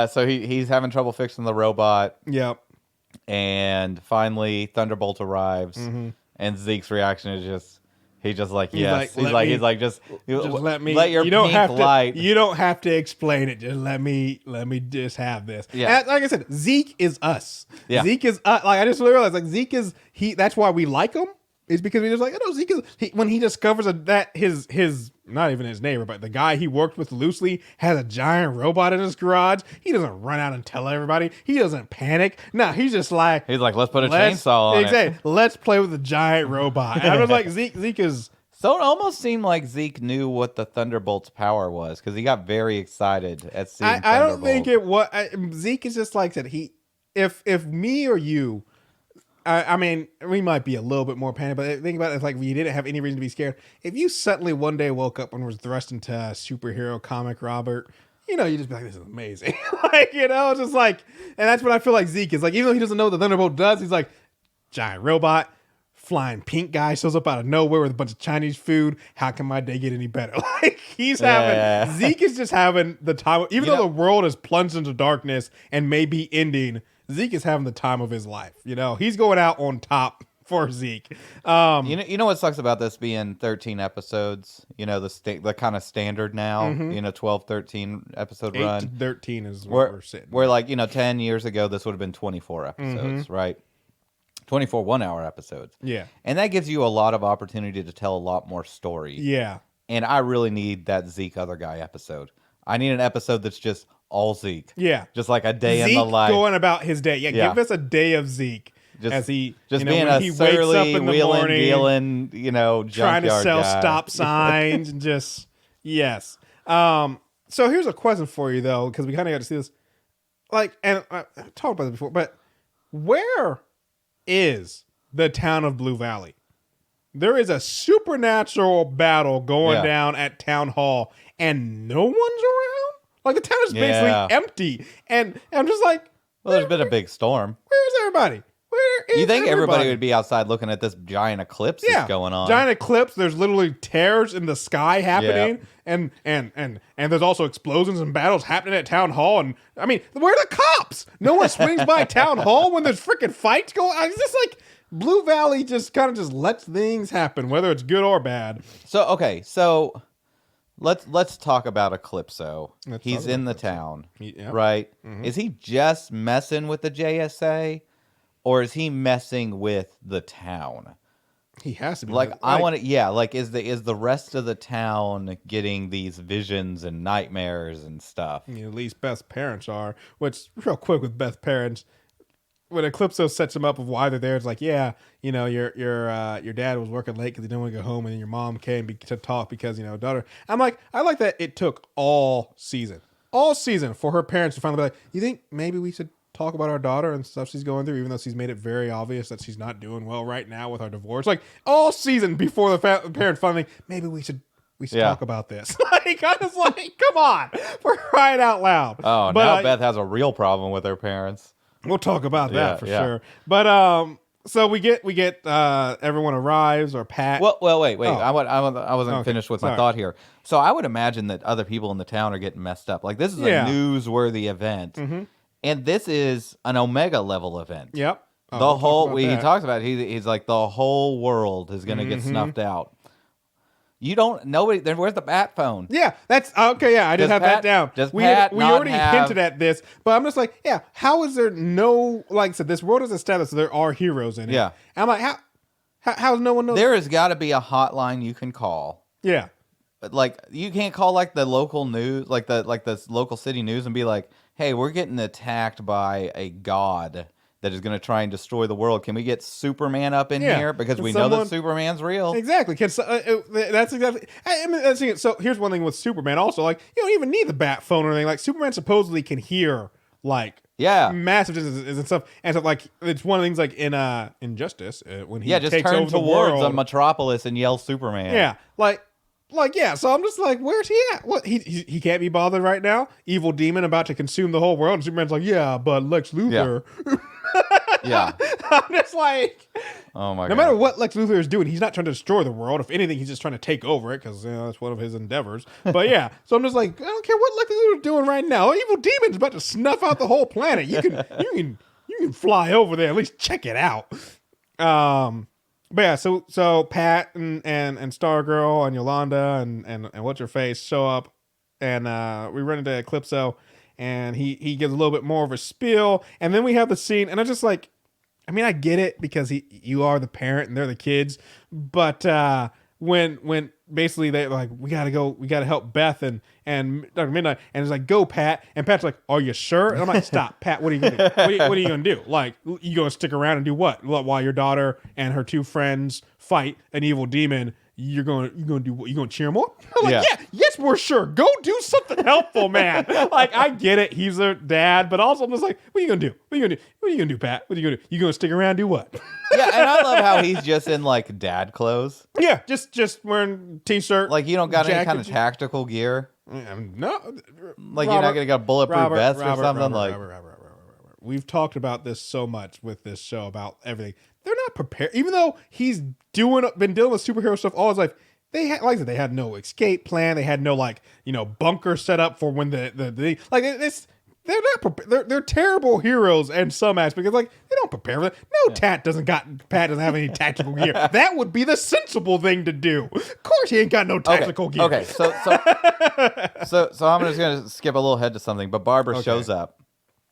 So he's having trouble fixing the robot. Yep. And finally Thunderbolt arrives. And Zeke's reaction is he's just like, yes. He's like, just let me. Let your you don't pink have light. To, you don't have to explain it. Just let me just have this. Yeah. And like I said, Zeke is us. Yeah. Zeke is like I just realized like Zeke is That's why we like him. Is because we just like, Zeke is when he discovers that his not even his neighbor, but the guy he worked with loosely has a giant robot in his garage. He doesn't run out and tell everybody. He doesn't panic. No, he's just like, let's put a chainsaw on it. Let's play with the giant robot. And I was like, Zeke is. So it almost seemed like Zeke knew what the Thunderbolt's power was because he got very excited at seeing I don't think Thunderbolt. Zeke is just like that. If me or you. I mean, we might be a little bit more panicked, but think about it. It's like you didn't have any reason to be scared. If you suddenly one day woke up and was thrust into a superhero comic, Robert, you just be like, this is amazing. Just like, and that's what I feel like Zeke is like. Even though he doesn't know what the Thunderbolt does, he's like, giant robot, flying pink guy shows up out of nowhere with a bunch of Chinese food. How can my day get any better? Like Zeke is just having the time. Even though the world is plunged into darkness and may be ending, Zeke is having the time of his life. He's going out on top for Zeke. You know what sucks about this being 13 episodes? The kind of standard now. 12, 13 episode 8 run. to 13 is where we're sitting. Where 10 years ago this would have been 24 episodes, right? 24 1-hour episodes. Yeah, and that gives you a lot of opportunity to tell a lot more story. Yeah, and I really need that Zeke other guy episode. I need an episode that's just all Zeke. Yeah. Just like a day Zeke in the life. going about his day. Yeah, give us a day of Zeke. As he just being a he surly, wakes up in the morning, dealing, trying to sell guy. stop signs and just, yes. So here's a question for you, though, because we kind of got to see this. And I talked about this before, but where is the town of Blue Valley? There is a supernatural battle going down at Town Hall, and no one's around? Like, the town is basically empty. And I'm just like... Well, there's been a big storm. Where's everybody? Where is You think everybody would be outside looking at this giant eclipse that's going on? Giant eclipse. There's literally tears in the sky happening. And there's also explosions and battles happening at Town Hall. And, I mean, where are the cops? No one swings by Town Hall when there's freaking fights going on. It's just like... Blue Valley just kind of just lets things happen, whether it's good or bad. So let's talk about Eclipso. He's in the town, right? Mm-hmm. Is he just messing with the JSA, or is he messing with the town? He has to be. Is the rest of the town getting these visions and nightmares and stuff? At least Beth's parents are. Which, real quick with Beth's parents. When Eclipso sets him up of why they're there, it's like, your dad was working late because he didn't want to go home, and then your mom came to talk because daughter. I'm like, I like that it took all season for her parents to finally be like, you think maybe we should talk about our daughter and stuff she's going through, even though she's made it very obvious that she's not doing well right now with our divorce. Like all season before the parents finally, maybe we should talk about this. Like I was like, come on, we're crying out loud. Oh, now Beth has a real problem with her parents. We'll talk about that for sure. But so we get everyone arrives or Pat. Well, wait. Oh. I wasn't finished with my thought here. So I would imagine that other people in the town are getting messed up. Like this is a newsworthy event, and this is an Omega level event. Yep. He talks about it. He's like the whole world is going to get snuffed out. Where's the bat phone? Yeah, that's okay. Yeah, I did have that down. We already hinted at this, but I'm just like, how is there no, like I said, this world is established, so there are heroes in it. Yeah. And I'm like, how's no one knows? There has got to be a hotline you can call. Yeah. But like, you can't call like the local news, like the local city news and be like, hey, we're getting attacked by a god that is going to try and destroy the world. Can we get Superman up in here? Because we know that Superman's real. Exactly. That's exactly. I mean, that's it. So here's one thing with Superman. Also, like you don't even need the bat phone or anything. Like Superman supposedly can hear like Yeah. massive distances and stuff. And so like it's one of the things like in Injustice when he just takes turn over the towards world. a metropolis and yell Superman. Yeah, like yeah. So I'm just like, where's he at? What he can't be bothered right now. Evil demon about to consume the whole world. And Superman's like, yeah, but Lex Luthor. Yeah. I'm just like, oh my god. No matter what Lex Luthor is doing, he's not trying to destroy the world. If anything, he's just trying to take over it because that's one of his endeavors. But yeah, so I'm just like, I don't care what Lex Luthor is doing right now. Evil demon's about to snuff out the whole planet. You can fly over there, at least check it out. But yeah, so Pat and Stargirl and Yolanda and what's her face show up, and we run into Eclipso, and he gives a little bit more of a spiel, and then we have the scene, and I'm just like, I mean, I get it because you are the parent and they're the kids, but when basically they're like, we gotta help Beth and Dr. Midnight, and it's like, go Pat, and Pat's like, are you sure? And I'm like, stop, Pat, what are you gonna do? What are you gonna do? Like, you gonna stick around and do what? While your daughter and her two friends fight an evil demon, you're gonna do what? You gonna cheer them on? I'm like, yes, we're sure. Go do something helpful, man. Like, I get it, he's their dad, but also I'm just like, what are you gonna do? What are you gonna do, Pat? What are you gonna do? You gonna stick around and do what? Yeah, and I love how he's just in like dad clothes. Yeah, just wearing t-shirt. Like, you don't got any jacket. kind of tactical gear. No, like you're not gonna get a bulletproof vest or something. Robert. We've talked about this so much with this show about everything. They're not prepared, even though he's been dealing with superhero stuff all his life. They had, like I said, they had no escape plan. They had no bunker set up for when the like it's. They're not prepared. They're terrible heroes in some aspects because they don't prepare for that. No, Pat doesn't have any tactical gear. That would be the sensible thing to do. Of course, he ain't got no tactical gear. Okay, so I'm just gonna skip a little ahead to something. But Barbara shows up.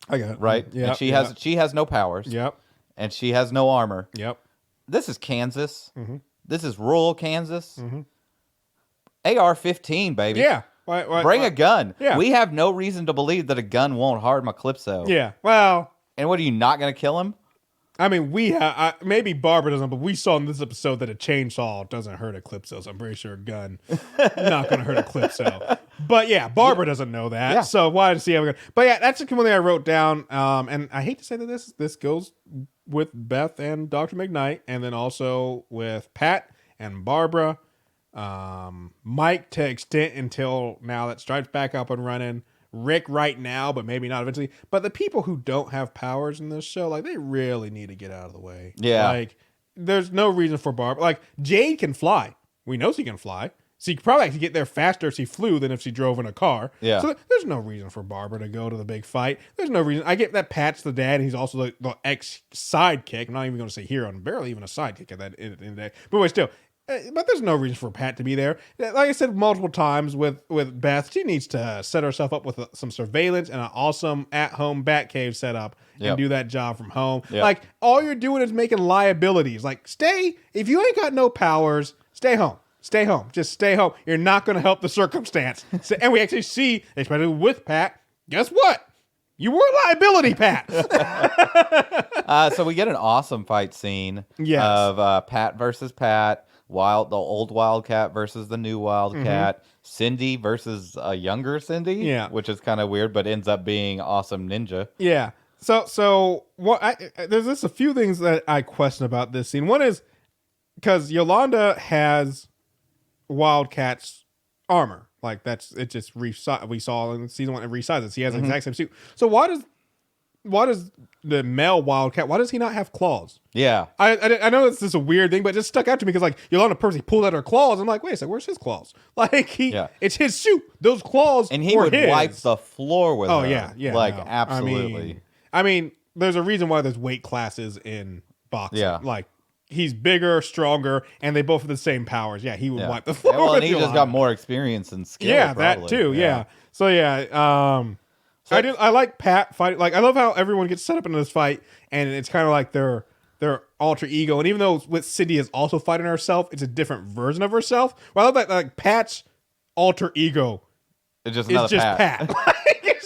I got it. Right. Yeah. And she has no powers. Yep. And she has no armor. Yep. This is Kansas. Mm-hmm. This is rural Kansas. Mm-hmm. AR-15, baby. Yeah. Bring a gun. Yeah. We have no reason to believe that a gun won't harm Eclipso. Yeah. Well. And what, are you not going to kill him? I mean, maybe Barbara doesn't, but we saw in this episode that a chainsaw doesn't hurt Eclipso, so I'm pretty sure a gun not going to hurt Eclipso. But yeah, Barbara doesn't know that, yeah. So why did she have a gun? But yeah, that's one thing I wrote down, and I hate to say that this goes with Beth and Dr. McKnight, and then also with Pat and Barbara, Mike to extent until now that Stripe's back up and running, Rick right now, but maybe not eventually. But the people who don't have powers in this show, they really need to get out of the way. Yeah. There's no reason for Barbara. Jade can fly. We know she can fly. So you could probably actually get there faster if she flew than if she drove in a car. Yeah. So there's no reason for Barbara to go to the big fight. There's no reason. I get that Pat's the dad. And he's also the ex-sidekick. I'm not even going to say hero. And barely even a sidekick at that end of the day. But still. But there's no reason for Pat to be there. Like I said multiple times with Beth, she needs to set herself up with some surveillance and an awesome at-home Batcave setup and do that job from home. Yep. All you're doing is making liabilities. If you ain't got no powers, stay home. Stay home. Just stay home. You're not going to help the circumstance. And we actually see, especially with Pat, guess what? You were a liability, Pat. So we get an awesome fight scene Yes. of Pat versus Pat. The old Wildcat versus the new Wildcat, Cindy versus a younger Cindy, which is kind of weird, but ends up being awesome ninja. Yeah. So what? There's a few things that I question about this scene. One is because Yolanda has Wildcat's armor, it just we saw in season 1 it resizes. He has the exact same suit. So why does the male Wildcat, why does he not have claws? Yeah. I know this is a weird thing, but it just stuck out to me because Yolanda purposely pulled out her claws. I'm like, wait a second, where's his claws? It's his suit. Those claws and he would wipe the floor with them. Yeah. Absolutely. I mean, there's a reason why there's weight classes in boxing. Yeah. He's bigger, stronger, and they both have the same powers. Yeah, he would wipe the floor. Well, with and he Yolanda. just got more experience and skill. Yeah, probably. that too. Yeah. So I like Pat fighting. I love how everyone gets set up into this fight, and it's kind of like their alter ego. And even though with Cindy is also fighting herself, it's a different version of herself. Well, I love that Pat's alter ego It's just is another just Pat. Pat.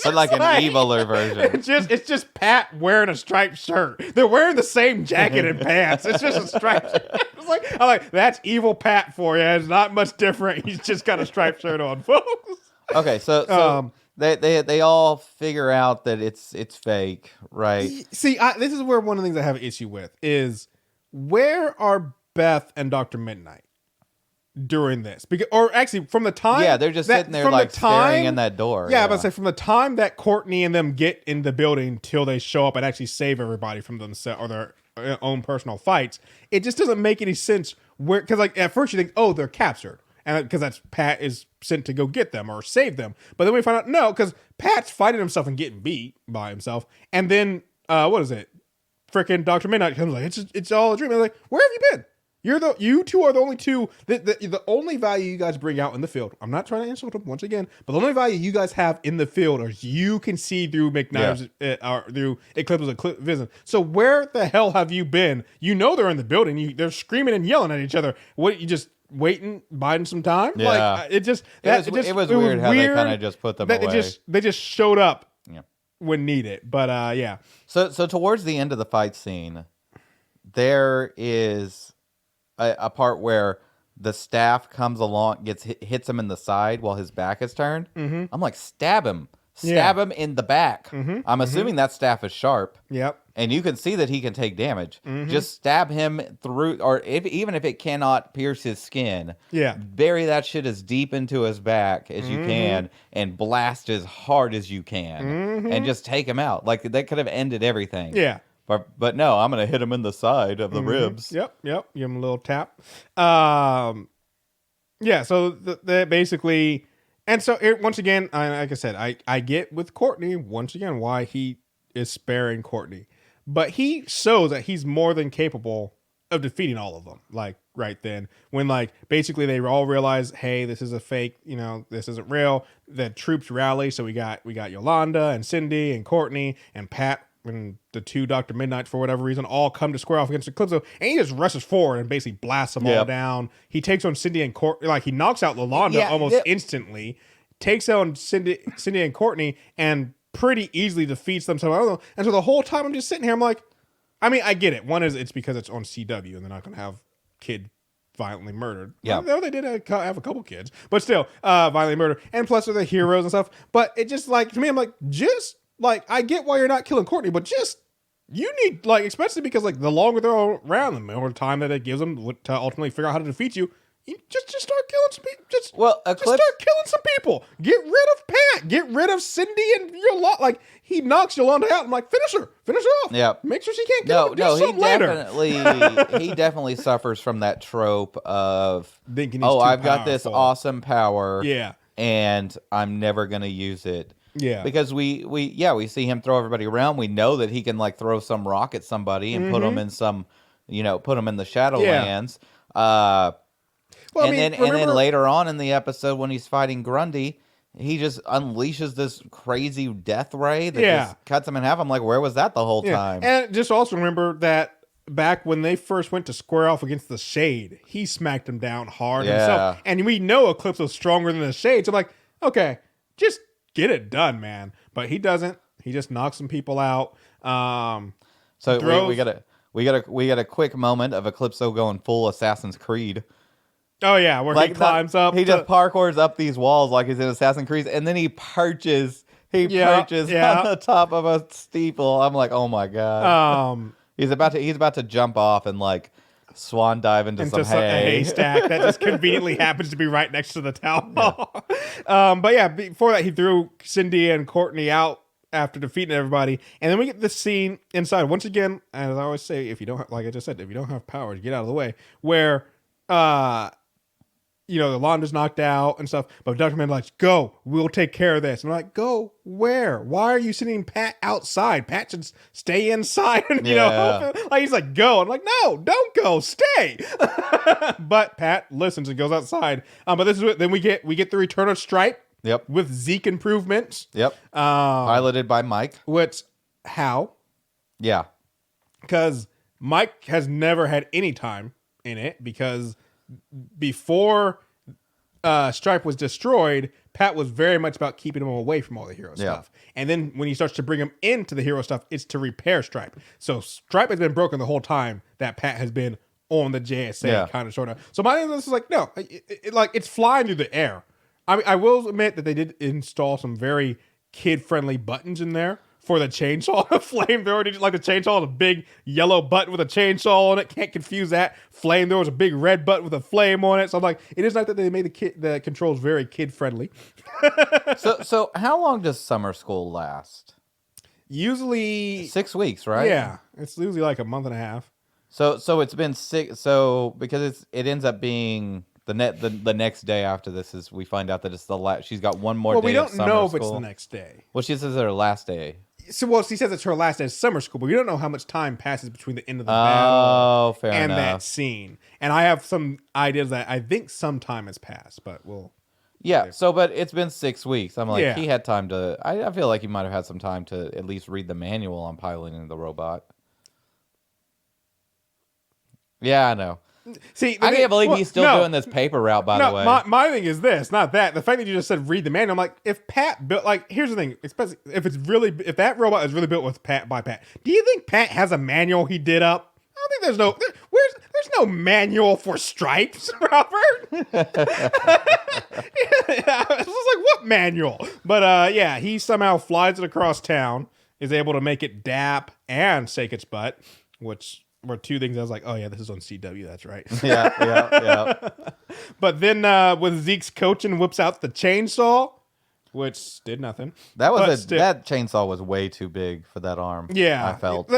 But an eviler version. It's just Pat wearing a striped shirt. They're wearing the same jacket and pants. It's just a striped shirt. I'm like, that's evil Pat for you. It's not much different. He's just got a striped shirt on, folks. Okay, so They all figure out that it's fake, right? See, this is where one of the things I have an issue with is where are Beth and Dr. Midnight during this? Or actually, from the time they're just sitting there like staring in that door. Yeah, but say from the time that Courtney and them get in the building till they show up and actually save everybody from themselves or their own personal fights, it just doesn't make any sense. Because like at first you think, oh, they're captured. And because that's Pat is sent to go get them or save them. But then we find out, no, because Pat's fighting himself and getting beat by himself. And then, what is it? Freaking Dr. Midnight comes like, it's all a dream. I'm like, where have you been? You two are the only two, the only value you guys bring out in the field. I'm not trying to insult them once again, but the only value you guys have in the field is you can see through McKnife's, or through Eclipse's vision. So where the hell have you been? You know they're in the building. They're screaming and yelling at each other. What, you just waiting, biding some time? Yeah. Like, it was weird how they kind of just put them away. They just showed up when needed. But yeah. So towards the end of the fight scene, there is a part where the staff comes along, hits him in the side while his back is turned. Mm-hmm. I'm like, stab him him in the back. Mm-hmm. I'm assuming that staff is sharp. Yep. And you can see that he can take damage. Mm-hmm. Just stab him through, or even if it cannot pierce his skin, bury that shit as deep into his back as you can and blast as hard as you can and just take him out. Like, that could have ended everything. Yeah. But no, I'm going to hit him in the side of the ribs. Yep. Give him a little tap. Yeah, so they basically... And so, once again, like I said, I get with Courtney, once again, why he is sparing Courtney. But he shows that he's more than capable of defeating all of them, like, right then. When, like, basically they all realize, hey, this is a fake, this isn't real. The troops rally, so we got Yolanda and Cindy and Courtney and Pat and the two Dr. Midnight, for whatever reason, all come to square off against Eclipse, and he just rushes forward and basically blasts them all down. He takes on Cindy and Courtney, like he knocks out Yolanda almost instantly, takes on Cindy and Courtney, and pretty easily defeats them. So and so the whole time I'm just sitting here, I'm like, I mean, I get it. One is it's because it's on CW and they're not going to have kid violently murdered. Yeah, no, they did have a couple kids, but still violently murdered. And plus they're the heroes and stuff. But it just like to me, I'm like, just. Like, I get why you're not killing Courtney, but just, you need, like, especially because, like, the longer they're around, the more time that it gives them to ultimately figure out how to defeat you, just start killing some people. Just start killing some people. Get rid of Pat. Get rid of Cindy and Yolanda. Like, he knocks Yolanda out. I'm like, finish her off. Yeah. Make sure she can't kill he definitely suffers from that trope of, I've got this awesome power. Yeah. And I'm never going to use it. Yeah, because we see him throw everybody around. We know that he can like throw some rock at somebody and put them in some, put them in the Shadowlands. Then later on in the episode when he's fighting Grundy, he just unleashes this crazy death ray that just cuts him in half. I'm like, where was that the whole time? And just also remember that back when they first went to square off against the Shade, he smacked him down hard himself. And we know Eclipse was stronger than the Shade. So I'm like, okay, just get it done, man. But he doesn't. He just knocks some people out. So we got a quick moment of Eclipso going full Assassin's Creed. Oh yeah, where he climbs up. He just parkours up these walls like he's in Assassin's Creed, and then he perches. He perches on the top of a steeple. I'm like, oh my god. He's about to jump off and like swan dive into some haystack that just conveniently happens to be right next to the town hall. But yeah, before that, he threw Cindy and Courtney out after defeating everybody, and then we get the scene inside once again. As I always say, if you don't, like I just said, if you don't have powers, get out of the way. Where, Yolanda's knocked out and stuff, but Dr. Man's like, go, we'll take care of this. And I'm like, go where? Why are you sending Pat outside? Pat should stay inside and, like he's like, go. I'm like, no, don't go, stay. But Pat listens and goes outside. But this is what, then we get the return of Stripe. Yep. With Zeke improvements. Yep. Piloted by Mike. How? Yeah. Because Mike has never had any time in it because before Stripe was destroyed, Pat was very much about keeping him away from all the hero stuff. And then when he starts to bring him into the hero stuff, it's to repair Stripe. So Stripe has been broken the whole time that Pat has been on the JSA kind of sort of. So my thing is like, no, it's flying through the air. I mean, I will admit that they did install some very kid-friendly buttons in there for the chainsaw flamethrower. Did you like the chainsaw? A big yellow button with a chainsaw on it. Can't confuse that. Flamethrower is a big red button with a flame on it. So I'm like, it is nice that they made the controls very kid-friendly. So how long does summer school last? Usually 6 weeks, right? Yeah, it's usually like a month and a half. So it's been 6. So because it ends up being the next day after this is we find out that it's the last. She's got one more. Well, day we don't of summer know if school. it's the next day. Well, she says it's her last day. So, she says it's her last day of summer school, but we don't know how much time passes between the end of the Oh, battle fair and enough. that scene. And I have some ideas that I think some time has passed, but we'll. Yeah. So, but it's been 6 weeks. I'm like, Yeah. he had time to. I feel like he might have had some time to at least read the manual on piloting the robot. Yeah, I know. See, I can't believe he's still doing this paper route, by the way. My thing is this, not that. The fact that you just said read the manual, I'm like, if Pat built, like, here's the thing, especially if that robot is really built with by Pat, do you think Pat has a manual he did up? I don't think there's no manual for Stripes, Robert. I was just like, what manual? But yeah, he somehow flies it across town, is able to make it dap and shake its butt, which were two things I was like, oh yeah, this is on CW, that's right. Yeah. But then with Zeke's coaching, whips out the chainsaw, which did nothing. That chainsaw was way too big for that arm. Yeah, I felt.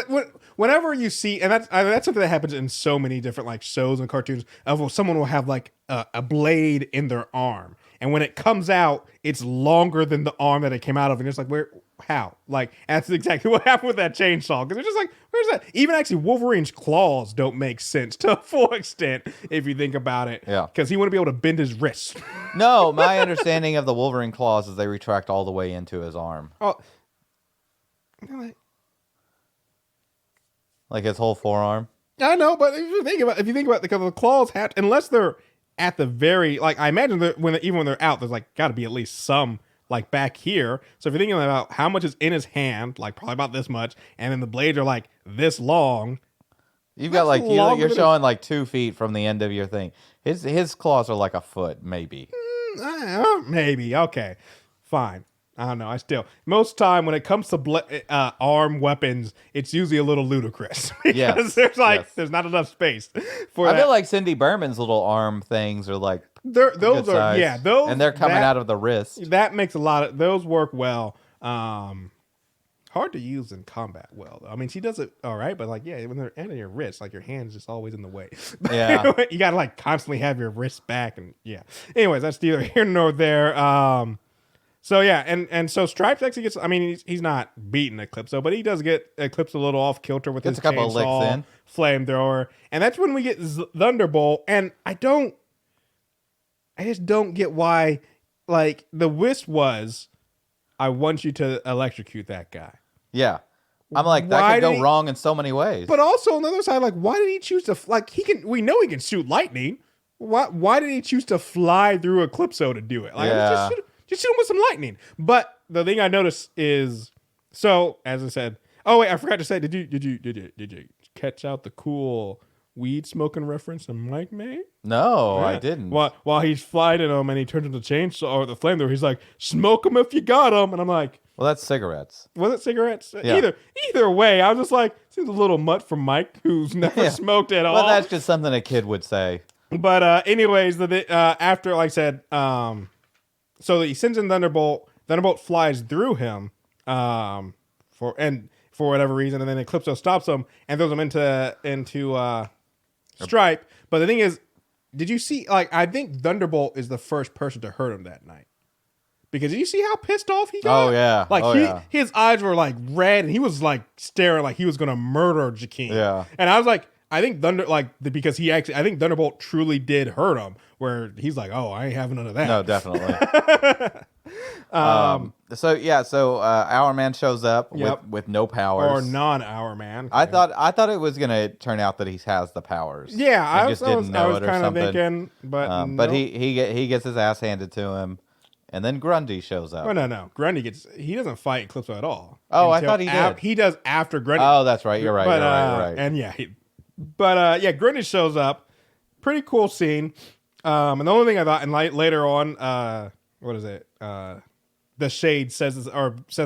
Whenever you see, and that's something that happens in so many different like shows and cartoons, of someone will have like a blade in their arm, and when it comes out, it's longer than the arm that it came out of, and it's like, how? Like, that's exactly what happened with that chainsaw. Because it's just like, where's that? Even actually, Wolverine's claws don't make sense to a full extent if you think about it. Yeah. Because he wouldn't be able to bend his wrist. No, my understanding of the Wolverine claws is they retract all the way into his arm. Oh. Like his whole forearm. I know, but if you think about because the claws have, unless they're at the very, like, I imagine that even when they're out, there's like got to be at least some like back here. So if you're thinking about how much is in his hand, like probably about this much, and then the blades are like this long. You've got like you're showing like 2 feet from the end of your thing. His claws are like a foot, maybe. Maybe. Okay, fine. I don't know. Most time when it comes to arm weapons, it's usually a little ludicrous because there's not enough space for that. I feel like Cindy Berman's little arm things are like those are size. And they're coming out of the wrist. That makes a lot of those work well. Hard to use in combat well, though. I mean, she does it all right, but like, yeah, when they're in your wrist, like your hand's just always in the way. Yeah. You gotta like constantly have your wrist back, and yeah. Anyways, that's neither here nor there. So yeah, and so Stripes actually gets. I mean, he's not beating Eclipse, but he does get Eclipse a little off kilter with his a couple of licks in. Flamethrower, and that's when we get Thunderbolt. And I just don't get why. Like the wisp was, I want you to electrocute that guy. Yeah, I'm like that could go wrong in so many ways. But also on the other side, like, why did he choose to we know he can shoot lightning. Why did he choose to fly through Eclipso to do it? Like, just shoot him with some lightning. But the thing I noticed is, so as I said, oh wait, I forgot to say, did you catch out the cool weed smoking reference that Mike made? No, Yeah. I didn't. While he's fighting him and he turns into chainsaw or the flamethrower, he's like, "Smoke him if you got him," and I'm like, well, that's cigarettes. was it cigarettes? Yeah. Either way, I was just like, seems a little mutt from Mike, who's never smoked at all. Well, that's just something a kid would say. But anyways, after, like I said, so he sends in Thunderbolt. Thunderbolt flies through him for whatever reason, and then Eclipso stops him and throws him into Stripe. But the thing is, did you see? Like, I think Thunderbolt is the first person to hurt him that night. Because did you see how pissed off he got? Oh yeah, like his eyes were like red, and he was like staring like he was gonna murder Jakeem. Yeah, and I was like, I think I think Thunderbolt truly did hurt him. Where he's like, oh, I ain't having none of that. No, definitely. So Our Man shows up with no powers or non-Our Man. I thought it was gonna turn out that he has the powers. Yeah, I was kind of thinking, but but he gets his ass handed to him. And then Grundy shows up. Oh, no. Grundy he doesn't fight Eclipso at all. Oh, I thought he did. He does after Grundy. Oh, that's right. You're right. You're right. And yeah, Grundy shows up. Pretty cool scene. And the only thing I thought, and later on, what is it? the shade says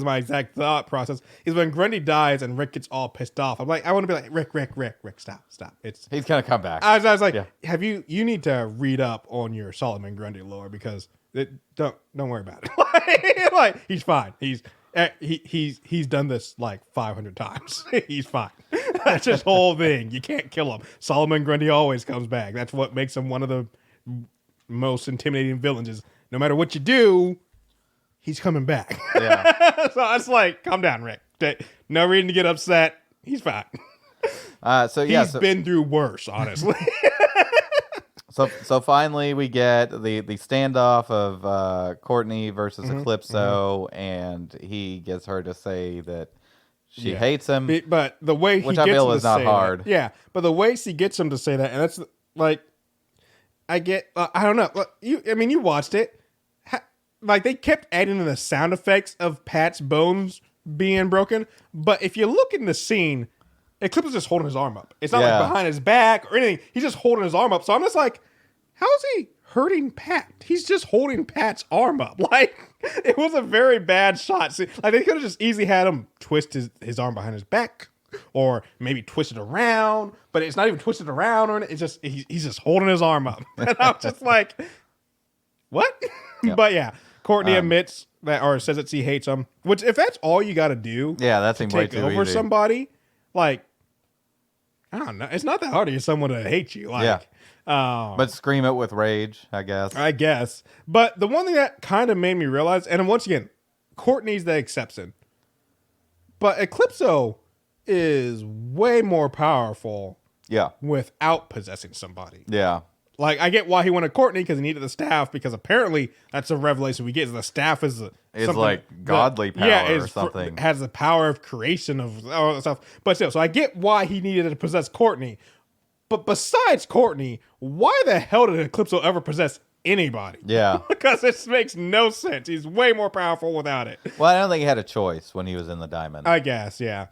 my exact thought process is when Grundy dies and Rick gets all pissed off. I'm like, I want to be like, Rick, stop. He's gonna come back. I was like, you need to read up on your Solomon Grundy lore because don't worry about it. like he's fine. He's done this like 500 times. He's fine. That's his whole thing. You can't kill him. Solomon Grundy always comes back. That's what makes him one of the most intimidating villains. Is no matter what you do, he's coming back. Yeah. So it's like, calm down, Rick. No reason to get upset. He's fine. He's been through worse, honestly. So finally we get the standoff of Courtney versus Eclipso, and he gets her to say that she hates him. But the way he which gets I feel him is to not say hard. That, yeah, but the way she gets him to say that, and that's like, I get, I don't know. You watched it. Like they kept adding in the sound effects of Pat's bones being broken, but if you look in the scene, Eclipse is just holding his arm up. It's not like behind his back or anything. He's just holding his arm up. So I'm just like, how is he hurting Pat? He's just holding Pat's arm up. Like, it was a very bad shot. See, like, they could have just easily had him twist his arm behind his back or maybe twist it around, but it's not even twisted around. Or it's just, he's just holding his arm up. And I'm just like, what? Yep. But yeah, Courtney admits that, or says that she hates him, which if that's all you got to do that seems way take too over easy. Somebody, like, I don't know. It's not that hard to get someone to hate you. Like, but scream it with rage, I guess. But the one thing that kind of made me realize, and once again, Courtney's the exception, but Eclipso is way more powerful. Yeah. Without possessing somebody. Yeah. Like, I get why he wanted Courtney because he needed the staff, because apparently that's a revelation we get. Is the staff is like godly power or something. Has the power of creation of all that stuff. But still, so I get why he needed to possess Courtney. But besides Courtney, why the hell did Eclipso ever possess anybody? Yeah. Because this makes no sense. He's way more powerful without it. Well, I don't think he had a choice when he was in the diamond. I guess, yeah.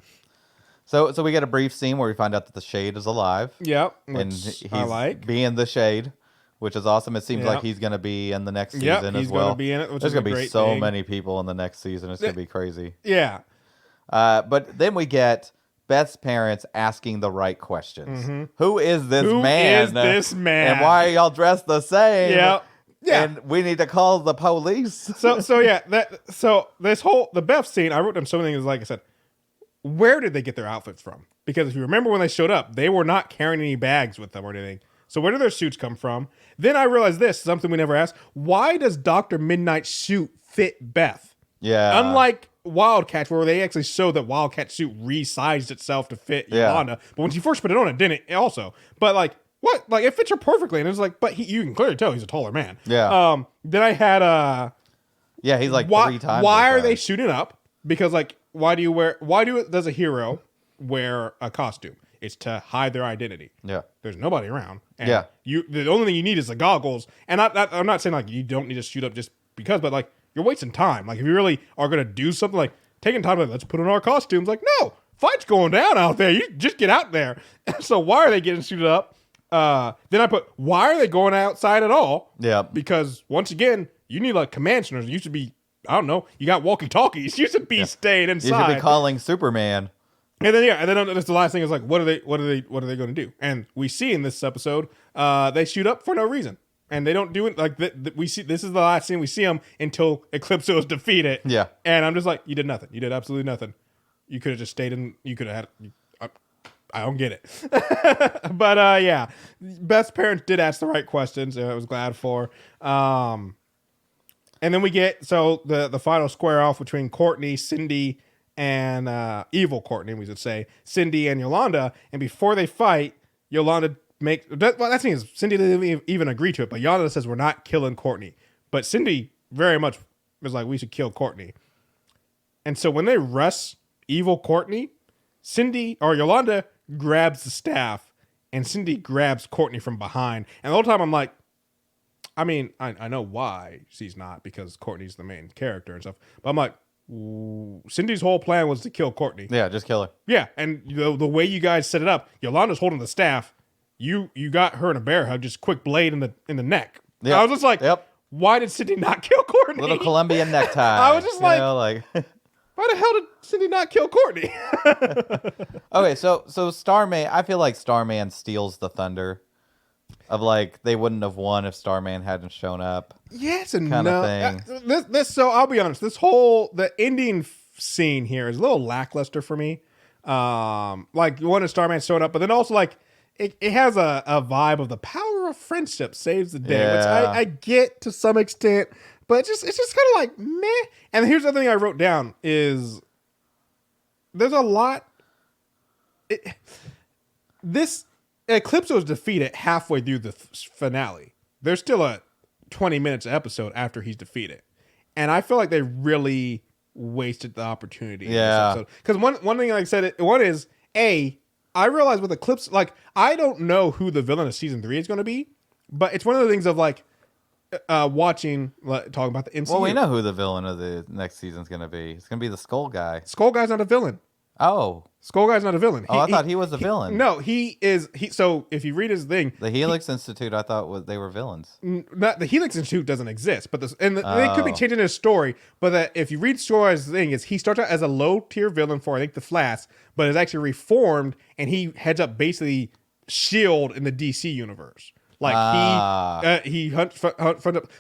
So we get a brief scene where we find out that the Shade is alive. Yep. And he's I like. being the Shade, which is awesome. It seems like he's going to be in the next season as well. He's going to be in it, which There's is going to be so many people in the next season. It's going to be crazy. Yeah. But then we get Beth's parents asking the right questions. Mm-hmm. Who is this man? And why are y'all dressed the same? Yeah. Yeah. And we need to call the police. So this whole the Beth scene, I wrote down something is like I said, where did they get their outfits from? Because if you remember when they showed up, they were not carrying any bags with them or anything. So where do their suits come from? Then I realized this, something we never asked. Why does Dr. Midnight's suit fit Beth? Yeah. Unlike Wildcat, where they actually showed that Wildcat's suit resized itself to fit Yolanda. But when she first put it on, it didn't also. But like, what? Like, it fits her perfectly. And it was like, but you can clearly tell he's a taller man. Yeah. Then I had he's like 3 times. Why are they shooting up? Because like, does a hero wear a costume? It's to hide their identity. Yeah. There's nobody around. And the only thing you need is the goggles. And I'm not saying like you don't need to shoot up just because, but like you're wasting time. Like if you really are gonna do something, like taking time, like let's put on our costumes. Like no, fight's going down out there. You just get out there. So why are they getting suited up? Then I put, why are they going outside at all? Yeah. Because once again, you need like command centers. You should be, I don't know, you got walkie-talkies. You should be staying inside. You should be calling Superman. And then that's the last thing is like, what are they going to do? And we see in this episode, they shoot up for no reason, and they don't do it like we see. This is the last scene we see them until Eclipso is defeated. Yeah, and I'm just like, you did nothing. You did absolutely nothing. You could have just stayed in. You could have had. I don't get it. But yeah, Beth's parents did ask the right questions, and I was glad for. And then we get the final square off between Courtney, Cindy, and evil Courtney, we should say, Cindy and Yolanda. And before they fight, Yolanda that thing is, Cindy didn't even agree to it, but Yolanda says we're not killing Courtney. But Cindy very much was like, we should kill Courtney. And so when they arrest evil Courtney, Cindy or Yolanda grabs the staff, and Cindy grabs Courtney from behind. And the whole time I'm like, I mean, I know why she's not, because Courtney's the main character and stuff. But I'm like, Cindy's whole plan was to kill Courtney. Yeah, just kill her. Yeah, and the way you guys set it up, Yolanda's holding the staff. You got her in a bear hug, just quick blade in the neck. Yep. I was just like, why did Cindy not kill Courtney? Little Colombian necktie. I was just you know, like why the hell did Cindy not kill Courtney? okay, so Starman, I feel like Starman steals the thunder of like they wouldn't have won if Starman hadn't shown up. Yes and kind no. of thing. So I'll be honest, the ending scene here is a little lackluster for me. Like one of Starman showing up, but then also like it has a vibe of the power of friendship saves the day, which I get to some extent, but it's just kind of like meh. And here's the other thing I wrote down is there's a lot. This Eclipse was defeated halfway through the finale. There's still a 20 minutes episode after he's defeated, and I feel like they really wasted the opportunity. Yeah, because one thing, like I said, one is I realize with Eclipse, like I don't know who the villain of season 3 is going to be, but it's one of the things of like watching, talking about the MCU. Well, we know who the villain of the next season is going to be. It's going to be the Skull Guy. Skull Guy's not a villain. Oh. Skull Guy's not a villain. I thought he was a villain. No, he is. So if you read his thing, the Helix Institute, I thought they were villains. Not the Helix Institute doesn't exist, but they could be changing his story. But that if you read Story's thing, is he starts out as a low tier villain for I think the Flash, but is actually reformed and he heads up basically Shield in the DC universe. Like he hunts.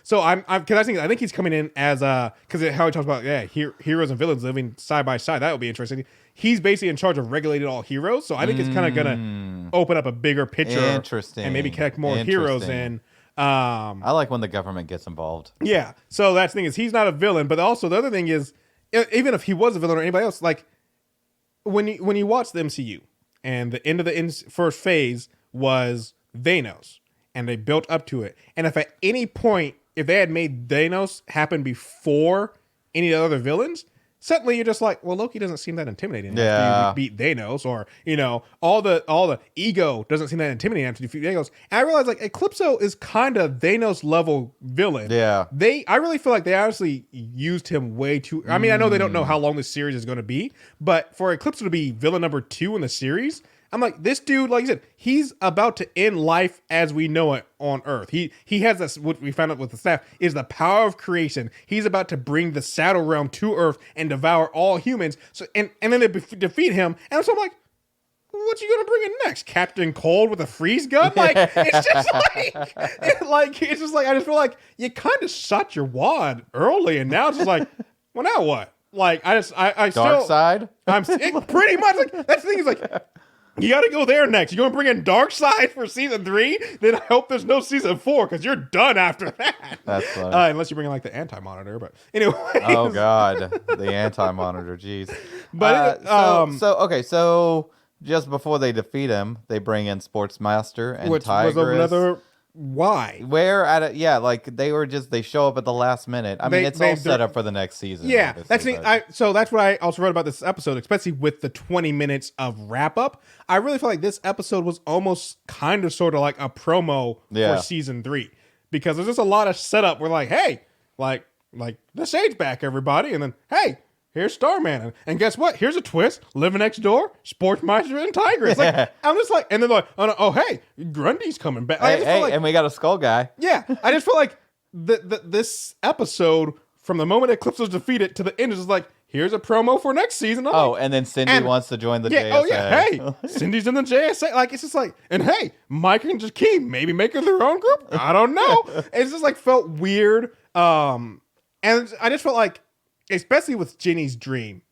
So I think he's coming in as because how he talks about heroes and villains living side by side. That would be interesting. He's basically in charge of regulating all heroes. So I think it's kind of gonna open up a bigger picture, and maybe connect more heroes in. I like when the government gets involved. Yeah. So that's the thing is he's not a villain, but also the other thing is even if he was a villain or anybody else, like when you watch the MCU and the end of the first phase was Thanos. And they built up to it. And if at any point, if they had made Thanos happen before any of the other villains, suddenly you're just like, well, Loki doesn't seem that intimidating after you beat Thanos, or all the ego doesn't seem that intimidating after you defeat Thanos. And I realized like Eclipso is kind of Thanos level villain. Yeah, I really feel like they honestly used him way too. I mean, I know they don't know how long this series is going to be, but for Eclipso to be villain number 2 in the series. I'm like, this dude, like you said, he's about to end life as we know it on Earth. He has this, what we found out with the staff, is the power of creation. He's about to bring the Shadow Realm to Earth and devour all humans. So and then they defeat him. And so I'm like, what you gonna bring in next? Captain Cold with a freeze gun? Like, it's just it's just like, I just feel like you kind of shot your wad early, and now it's just like, well, now what? Like, I Dark Side? I'm pretty much like, that's the thing is like, you got to go there next. You're going to bring in Darkseid for season 3? Then I hope there's no season 4 because you're done after that. That's funny. Unless you bring in like the Anti-Monitor. But anyway. Oh, God. The Anti-Monitor. Jeez. But so just before they defeat him, they bring in Sportsmaster and Tigress. Was another... Why? Where like they show up at the last minute. I mean, it's all set up for the next season. Yeah, that's what I also wrote about this episode, especially with the 20 minutes of wrap up. I really feel like this episode was almost kind of sort of like a promo for season 3 because there's just a lot of setup. We're like, hey, like the Shade's back, everybody, and then hey. Here's Starman, and guess what? Here's a twist. Living next door, Sportsmeister and Tigress. Like, I'm just like, and then like, oh hey, Grundy's coming back. And we got a Skull Guy. Yeah, I just feel like this episode, from the moment Eclipse was defeated to the end, is just like, here's a promo for next season. And then Cindy wants to join the JSA. Oh yeah, hey, Cindy's in the JSA. Like, it's just like, and hey, Mike and Jakeem maybe making their own group. I don't know. It's just like felt weird. And I just felt like, especially with Jenny's dream,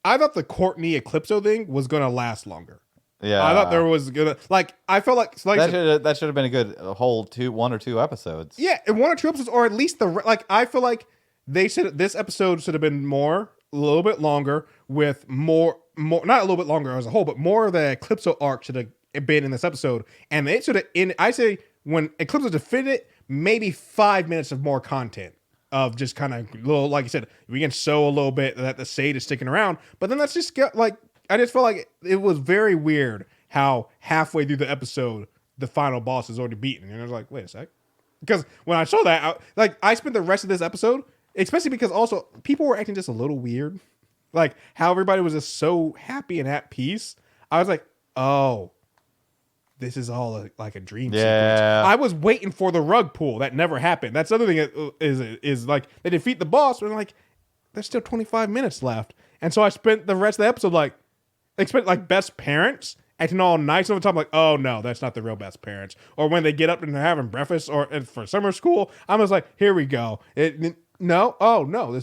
I thought the Courtney Eclipso thing was going to last longer. Yeah. I thought there was going to, like, I felt like that should have been a good whole 1 or 2 episodes. Yeah, 1 or 2 episodes, or at least I feel like this episode should have been a little bit longer with more, not a little bit longer as a whole, but more of the Eclipso arc should have been in this episode. And it should have, I say, when Eclipse was defeated, maybe 5 minutes of more content. Of just kind of little, like you said, we can show a little bit that the Shade is sticking around, but then that's just like, I just felt like it was very weird how halfway through the episode the final boss is already beaten, and I was like, wait a sec, because when I saw that, I spent the rest of this episode, especially because also people were acting just a little weird, like how everybody was just so happy and at peace. I was like, oh, this is all like a dream Yeah. sequence. I was waiting for the rug pull. That never happened. That's the other thing that is like they defeat the boss, and like there's still 25 minutes left. And so I spent the rest of the episode like best parents acting all nice all the time. Like, oh no, that's not the real best parents. Or when they get up and they're having breakfast or for summer school, I'm just like, here we go. This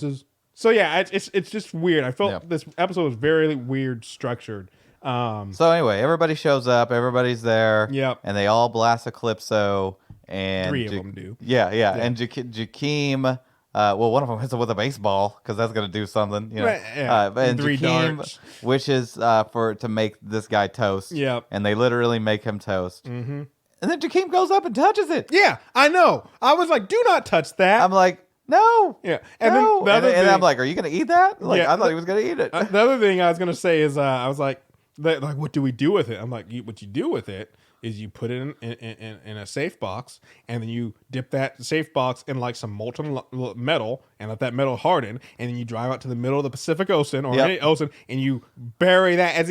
is so yeah. It's just weird. I felt this episode was very weird structured. So anyway, everybody shows up. Everybody's there. Yep. And they all blast Eclipso. And 3 of them do. Yeah. And Jakeem. Well, one of them hits it with a baseball because that's going to do something, you know. Right, yeah. And 3 Jakeem darts. wishes to make this guy toast. Yep. And they literally make him toast. Mm-hmm. And then Jakeem goes up and touches it. Yeah, I know. I was like, do not touch that. I'm like, no. Yeah. And no. then and I'm like, are you going to eat that? Like, Yeah, I thought he was going to eat it. The other thing I was going to say is I was like, what do we do with it? I'm like, what you do with it is you put it in a safe box, and then you dip that safe box in like some molten metal and let that metal harden, and then you drive out to the middle of the Pacific Ocean or any ocean, and you bury that as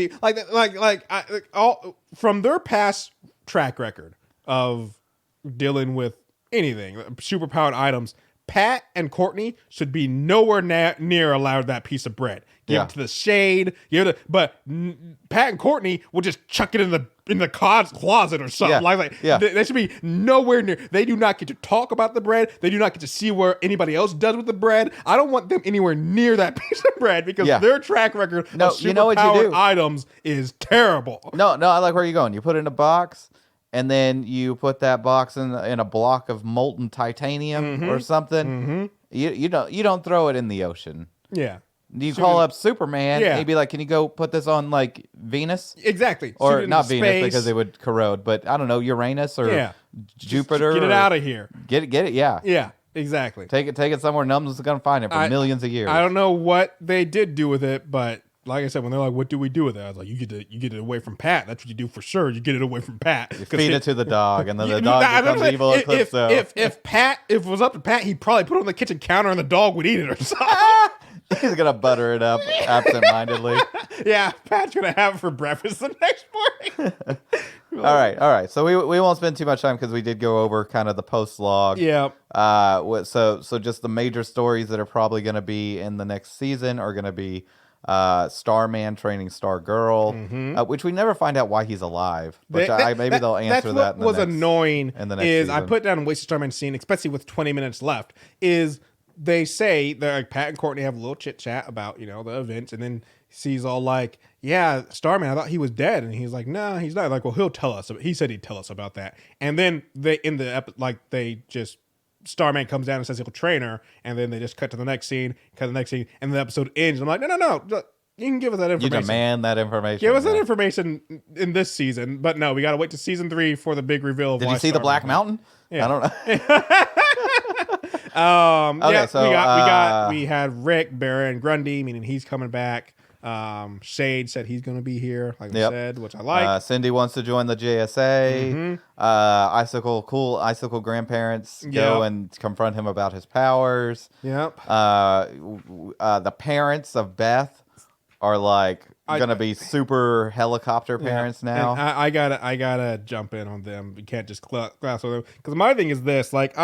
all from their past track record of dealing with anything, superpowered items. Pat and Courtney should be nowhere near allowed that piece of bread. Give it to the shade. But Pat and Courtney will just chuck it in the closet or something. They should be nowhere near. They do not get to talk about the bread. They do not get to see where anybody else does with the bread. I don't want them anywhere near that piece of bread because their track record of superpowered items is terrible. No, I like where you're going. You put it in a box. And then you put that box in a block of molten titanium or something. Mm-hmm. You don't throw it in the ocean. Yeah. You call up Superman. Yeah. And he'd be like, "Can you go put this on like Venus?" Exactly. Or not Venus because it would corrode, but I don't know, Uranus or Jupiter. Just get it out of here. Get it. Yeah. Yeah. Exactly. Take it somewhere. Nobody's gonna find it for millions of years. I don't know what they did do with it, but. Like I said, when they're like, "What do we do with it?" I was like, "You get it away from Pat. That's what you do for sure. You get it away from Pat. You feed it to the dog, and then the dog becomes evil Eclipso." If it was up to Pat, he'd probably put it on the kitchen counter, and the dog would eat it or something. He's gonna butter it up absentmindedly. Yeah, Pat's gonna have it for breakfast the next morning. All right. So we won't spend too much time because we did go over kind of the post log. Yeah. So just the major stories that are probably going to be in the next season are going to be Starman training Stargirl, which we never find out why he's alive. Which maybe they'll answer that. That's what was annoying. In the next is season. I put down a wasted Starman scene, especially with 20 minutes left. Is they say that like Pat and Courtney have a little chit chat about the events, and then he's all like, "Yeah, Starman, I thought he was dead," and he's like, "No, he's not." Like, well, he'll tell us. He said he'd tell us about that, and then Starman comes down and says he'll train her, and then they just cut to the next scene, and the episode ends. I'm like, no, you can give us that information. You demand that information. Give us that information in this season, but no, we got to wait to season 3 for the big reveal. Did you see the Black Mountain? Yeah. I don't know. We had Rick, Burr, and Grundy, meaning he's coming back. Shade said he's going to be here, like I said, which I like. Cindy wants to join the JSA. Icicle grandparents go and confront him about his powers. Yep. The parents of Beth are like going to be super helicopter parents now. And I gotta jump in on them. You can't just class on them because my thing is this: like,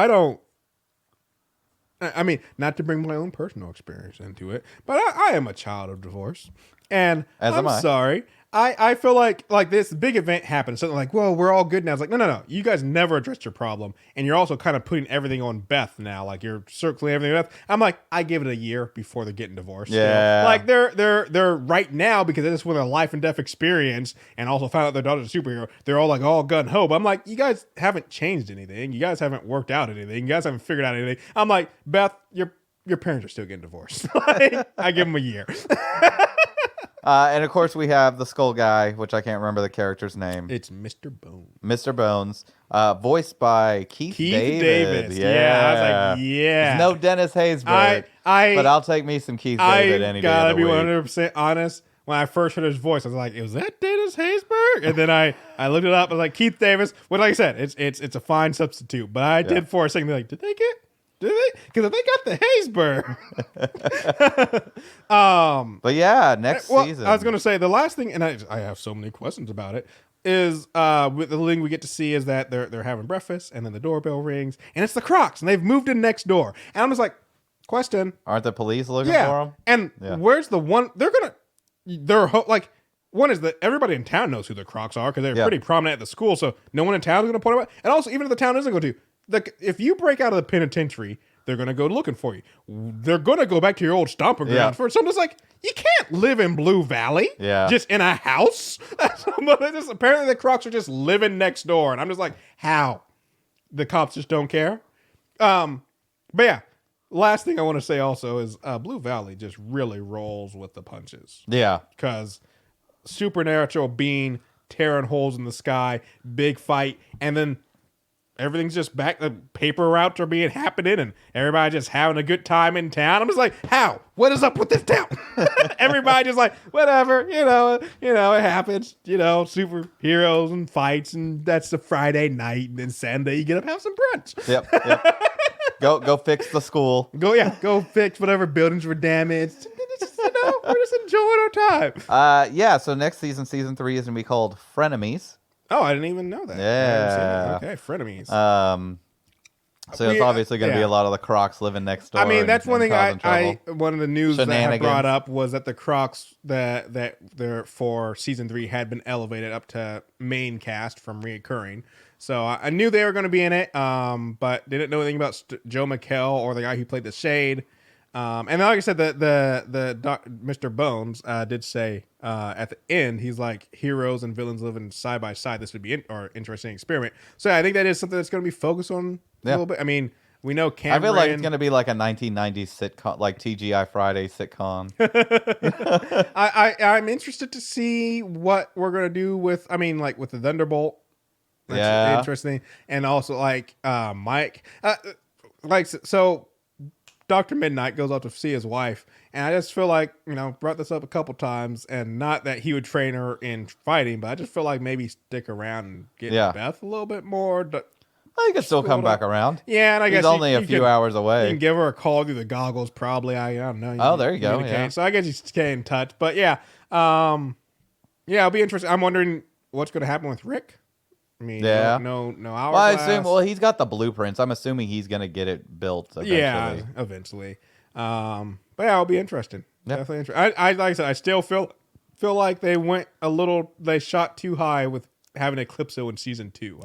I mean, not to bring my own personal experience into it, but I am a child of divorce. And I'm sorry. I feel like this big event happened. Something like, well, we're all good now. It's like, no. You guys never addressed your problem. And you're also kind of putting everything on Beth now. Like, you're circling everything on Beth. I'm like, I give it a year before they're getting divorced. Yeah. Like, they're right now, because they just went a life and death experience and also found out their daughter's a superhero. They're all like, all gun ho. But I'm like, you guys haven't changed anything. You guys haven't worked out anything. You guys haven't figured out anything. I'm like, Beth, your parents are still getting divorced. Like, I give them a year. And of course, we have the Skull Guy, which I can't remember the character's name. It's Mr. Bones. Mr. Bones, voiced by Keith David. Yeah, I was like, yeah. There's no Dennis Haysbert, but I'll take me some Keith David any day of the week. I gotta be 100% honest. When I first heard his voice, I was like, "Was that Dennis Haysbert?" And then I looked it up. I was like, Keith Davis. Well, like I said, it's a fine substitute. But I did for a second, like, did they? Because they got the Haysbert. But yeah, next season. I was going to say the last thing, and I have so many questions about it. is with the thing we get to see is that they're having breakfast, and then the doorbell rings, and it's the Crocs, and they've moved in next door. And I'm just like, question. Aren't the police looking Yeah. for them? And where's the one? Like, one is that everybody in town knows who the Crocs are because they're pretty prominent at the school, so no one in town is going to point them out. And also, even if the town isn't going to, if you break out of the penitentiary, they're going to go looking for you. They're going to go back to your old stomping ground first. So I'm just like, you can't live in Blue Valley just in a house. Apparently the Crocs are just living next door. And I'm just like, how? The cops just don't care? But yeah, last thing I want to say also is Blue Valley just really rolls with the punches. Yeah. Because supernatural being, tearing holes in the sky, big fight, and then everything's just back. The paper routes are being happening, and everybody just having a good time in town. I'm just like, how? What is up with this town? Everybody just like, whatever, it happens. Superheroes and fights, and that's the Friday night, and then Sunday you get up and have some brunch. Yep. Go fix the school. Go fix whatever buildings were damaged. We're just enjoying our time. So next season 3 is gonna be called Frenemies. Oh, I didn't even know that. Yeah. Okay, frenemies. So it's obviously going to be a lot of the Crocs living next door. I mean, that's one thing I one of the news that I brought up was that the Crocs that they're for season 3 had been elevated up to main cast from reoccurring. So I knew they were going to be in it, but didn't know anything about Joe McHale or the guy who played the Shade. And like I said, the Mr. Bones did say at the end, he's like, heroes and villains living side by side. This would be an interesting experiment. So yeah, I think that is something that's going to be focused on a little bit. I mean, we know Cameron. I feel like it's going to be like a 1990s sitcom, like TGI Friday sitcom. I'm interested to see what we're going to do with the Thunderbolt. That's interesting. And also Mike, so Dr. Midnight goes out to see his wife, and I just feel like, brought this up a couple times, and not that he would train her in fighting, but I just feel like maybe stick around and get Beth a little bit more. He could still come back around. Yeah, and I guess he's only a few hours away. You can give her a call through the goggles, probably. I don't know. Oh, there you go. Yeah. So I guess you stay in touch. But yeah, it'll be interesting. I'm wondering what's going to happen with Rick. I mean, no hourglass. Well, I assume. He's got the blueprints. I'm assuming he's going to get it built eventually. Yeah, eventually. But yeah, it'll be interesting. Yep. Definitely interesting. I like I said, I still feel like they shot too high with having Eclipso in season 2.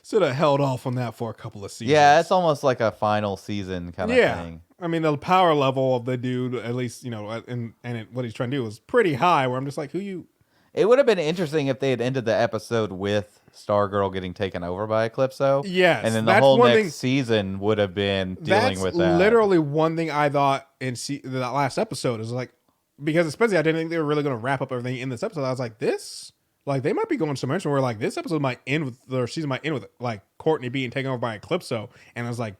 Should have held off on that for a couple of seasons. Yeah, it's almost like a final season kind of thing. I mean, the power level of the dude, at least, and what he's trying to do is pretty high, where I'm just like, It would have been interesting if they had ended the episode with Stargirl getting taken over by Eclipso. Yes. And then the whole next season would have been dealing with that. That's literally one thing I thought in that last episode is like, because especially I didn't think they were really going to wrap up everything in this episode. I was like, they might be going some direction where this episode might end with, their season might end with Courtney being taken over by Eclipso. And I was like,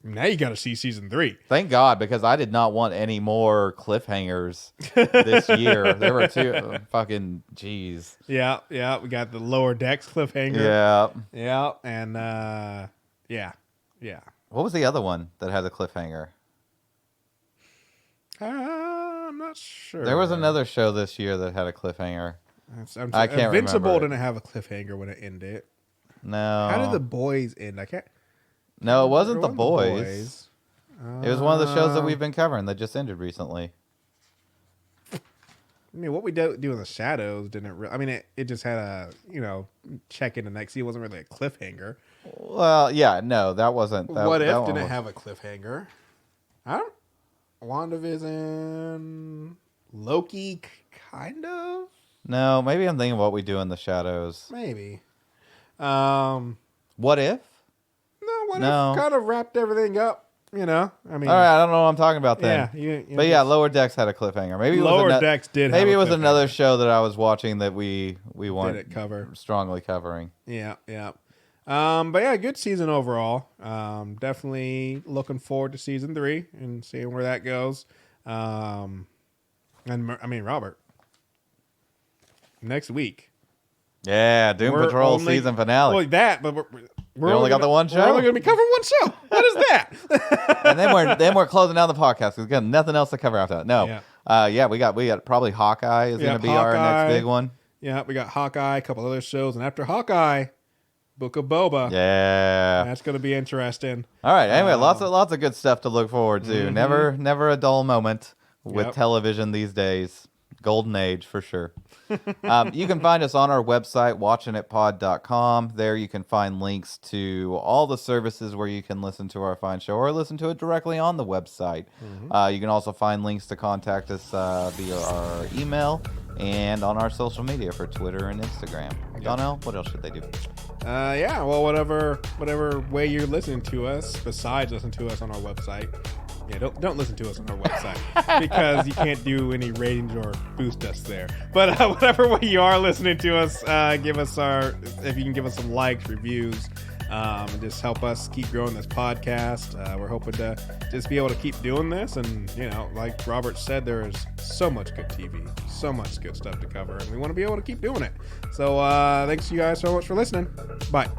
now you got to see season 3. Thank God, because I did not want any more cliffhangers this year. There were two fucking jeez. Yeah. We got the Lower Decks cliffhanger. Yeah. And yeah. What was the other one that had a cliffhanger? I'm not sure. There was another show this year that had a cliffhanger. I can't remember. Invincible didn't have a cliffhanger when it ended. No. How did The Boys end? I can't. No, it wasn't The Boys. It was one of the shows that we've been covering that just ended recently. I mean, what we do in the shadows didn't really... I mean, it just had a, check in the next season. It wasn't really a cliffhanger. Well, yeah, no, that wasn't... What If didn't have a cliffhanger. WandaVision... Loki, kind of? No, maybe I'm thinking What We Do in the Shadows. Maybe. What If? What If kind of wrapped everything up, I mean, all right, I don't know what I'm talking about then. Yeah, Lower Decks had a cliffhanger. Maybe Lower Decks did. Maybe it was another show that I was watching that we weren't cover strongly covering. Yeah. But yeah, good season overall. Definitely looking forward to season 3 and seeing where that goes. And I mean, Robert, next week. Yeah, Doom Patrol season finale. Well, but we only got the one show. We're only going to be covering one show. What is that? And then we're closing down the podcast. We've got nothing else to cover after that. No. We got probably Hawkeye is going to be our next big one. Yeah, we got Hawkeye, a couple other shows, and after Hawkeye, Book of Boba. Yeah, that's going to be interesting. All right. Anyway, lots of good stuff to look forward to. Never a dull moment with television these days. Golden age for sure. You can find us on our website, watchinitpod.com. There you can find links to all the services where you can listen to our fine show or listen to it directly on the website. You can also find links to contact us via our email and on our social media for Twitter and Instagram. Donnell, what else should they do? Well, whatever way you're listening to us, besides listening to us on our website. Yeah, don't listen to us on our website because you can't do any ratings or boost us there. But whatever way you are listening to us, if you can give us some likes, reviews, and just help us keep growing this podcast. We're hoping to just be able to keep doing this. And, like Robert said, there is so much good TV, so much good stuff to cover, and we want to be able to keep doing it. So thanks you guys so much for listening. Bye.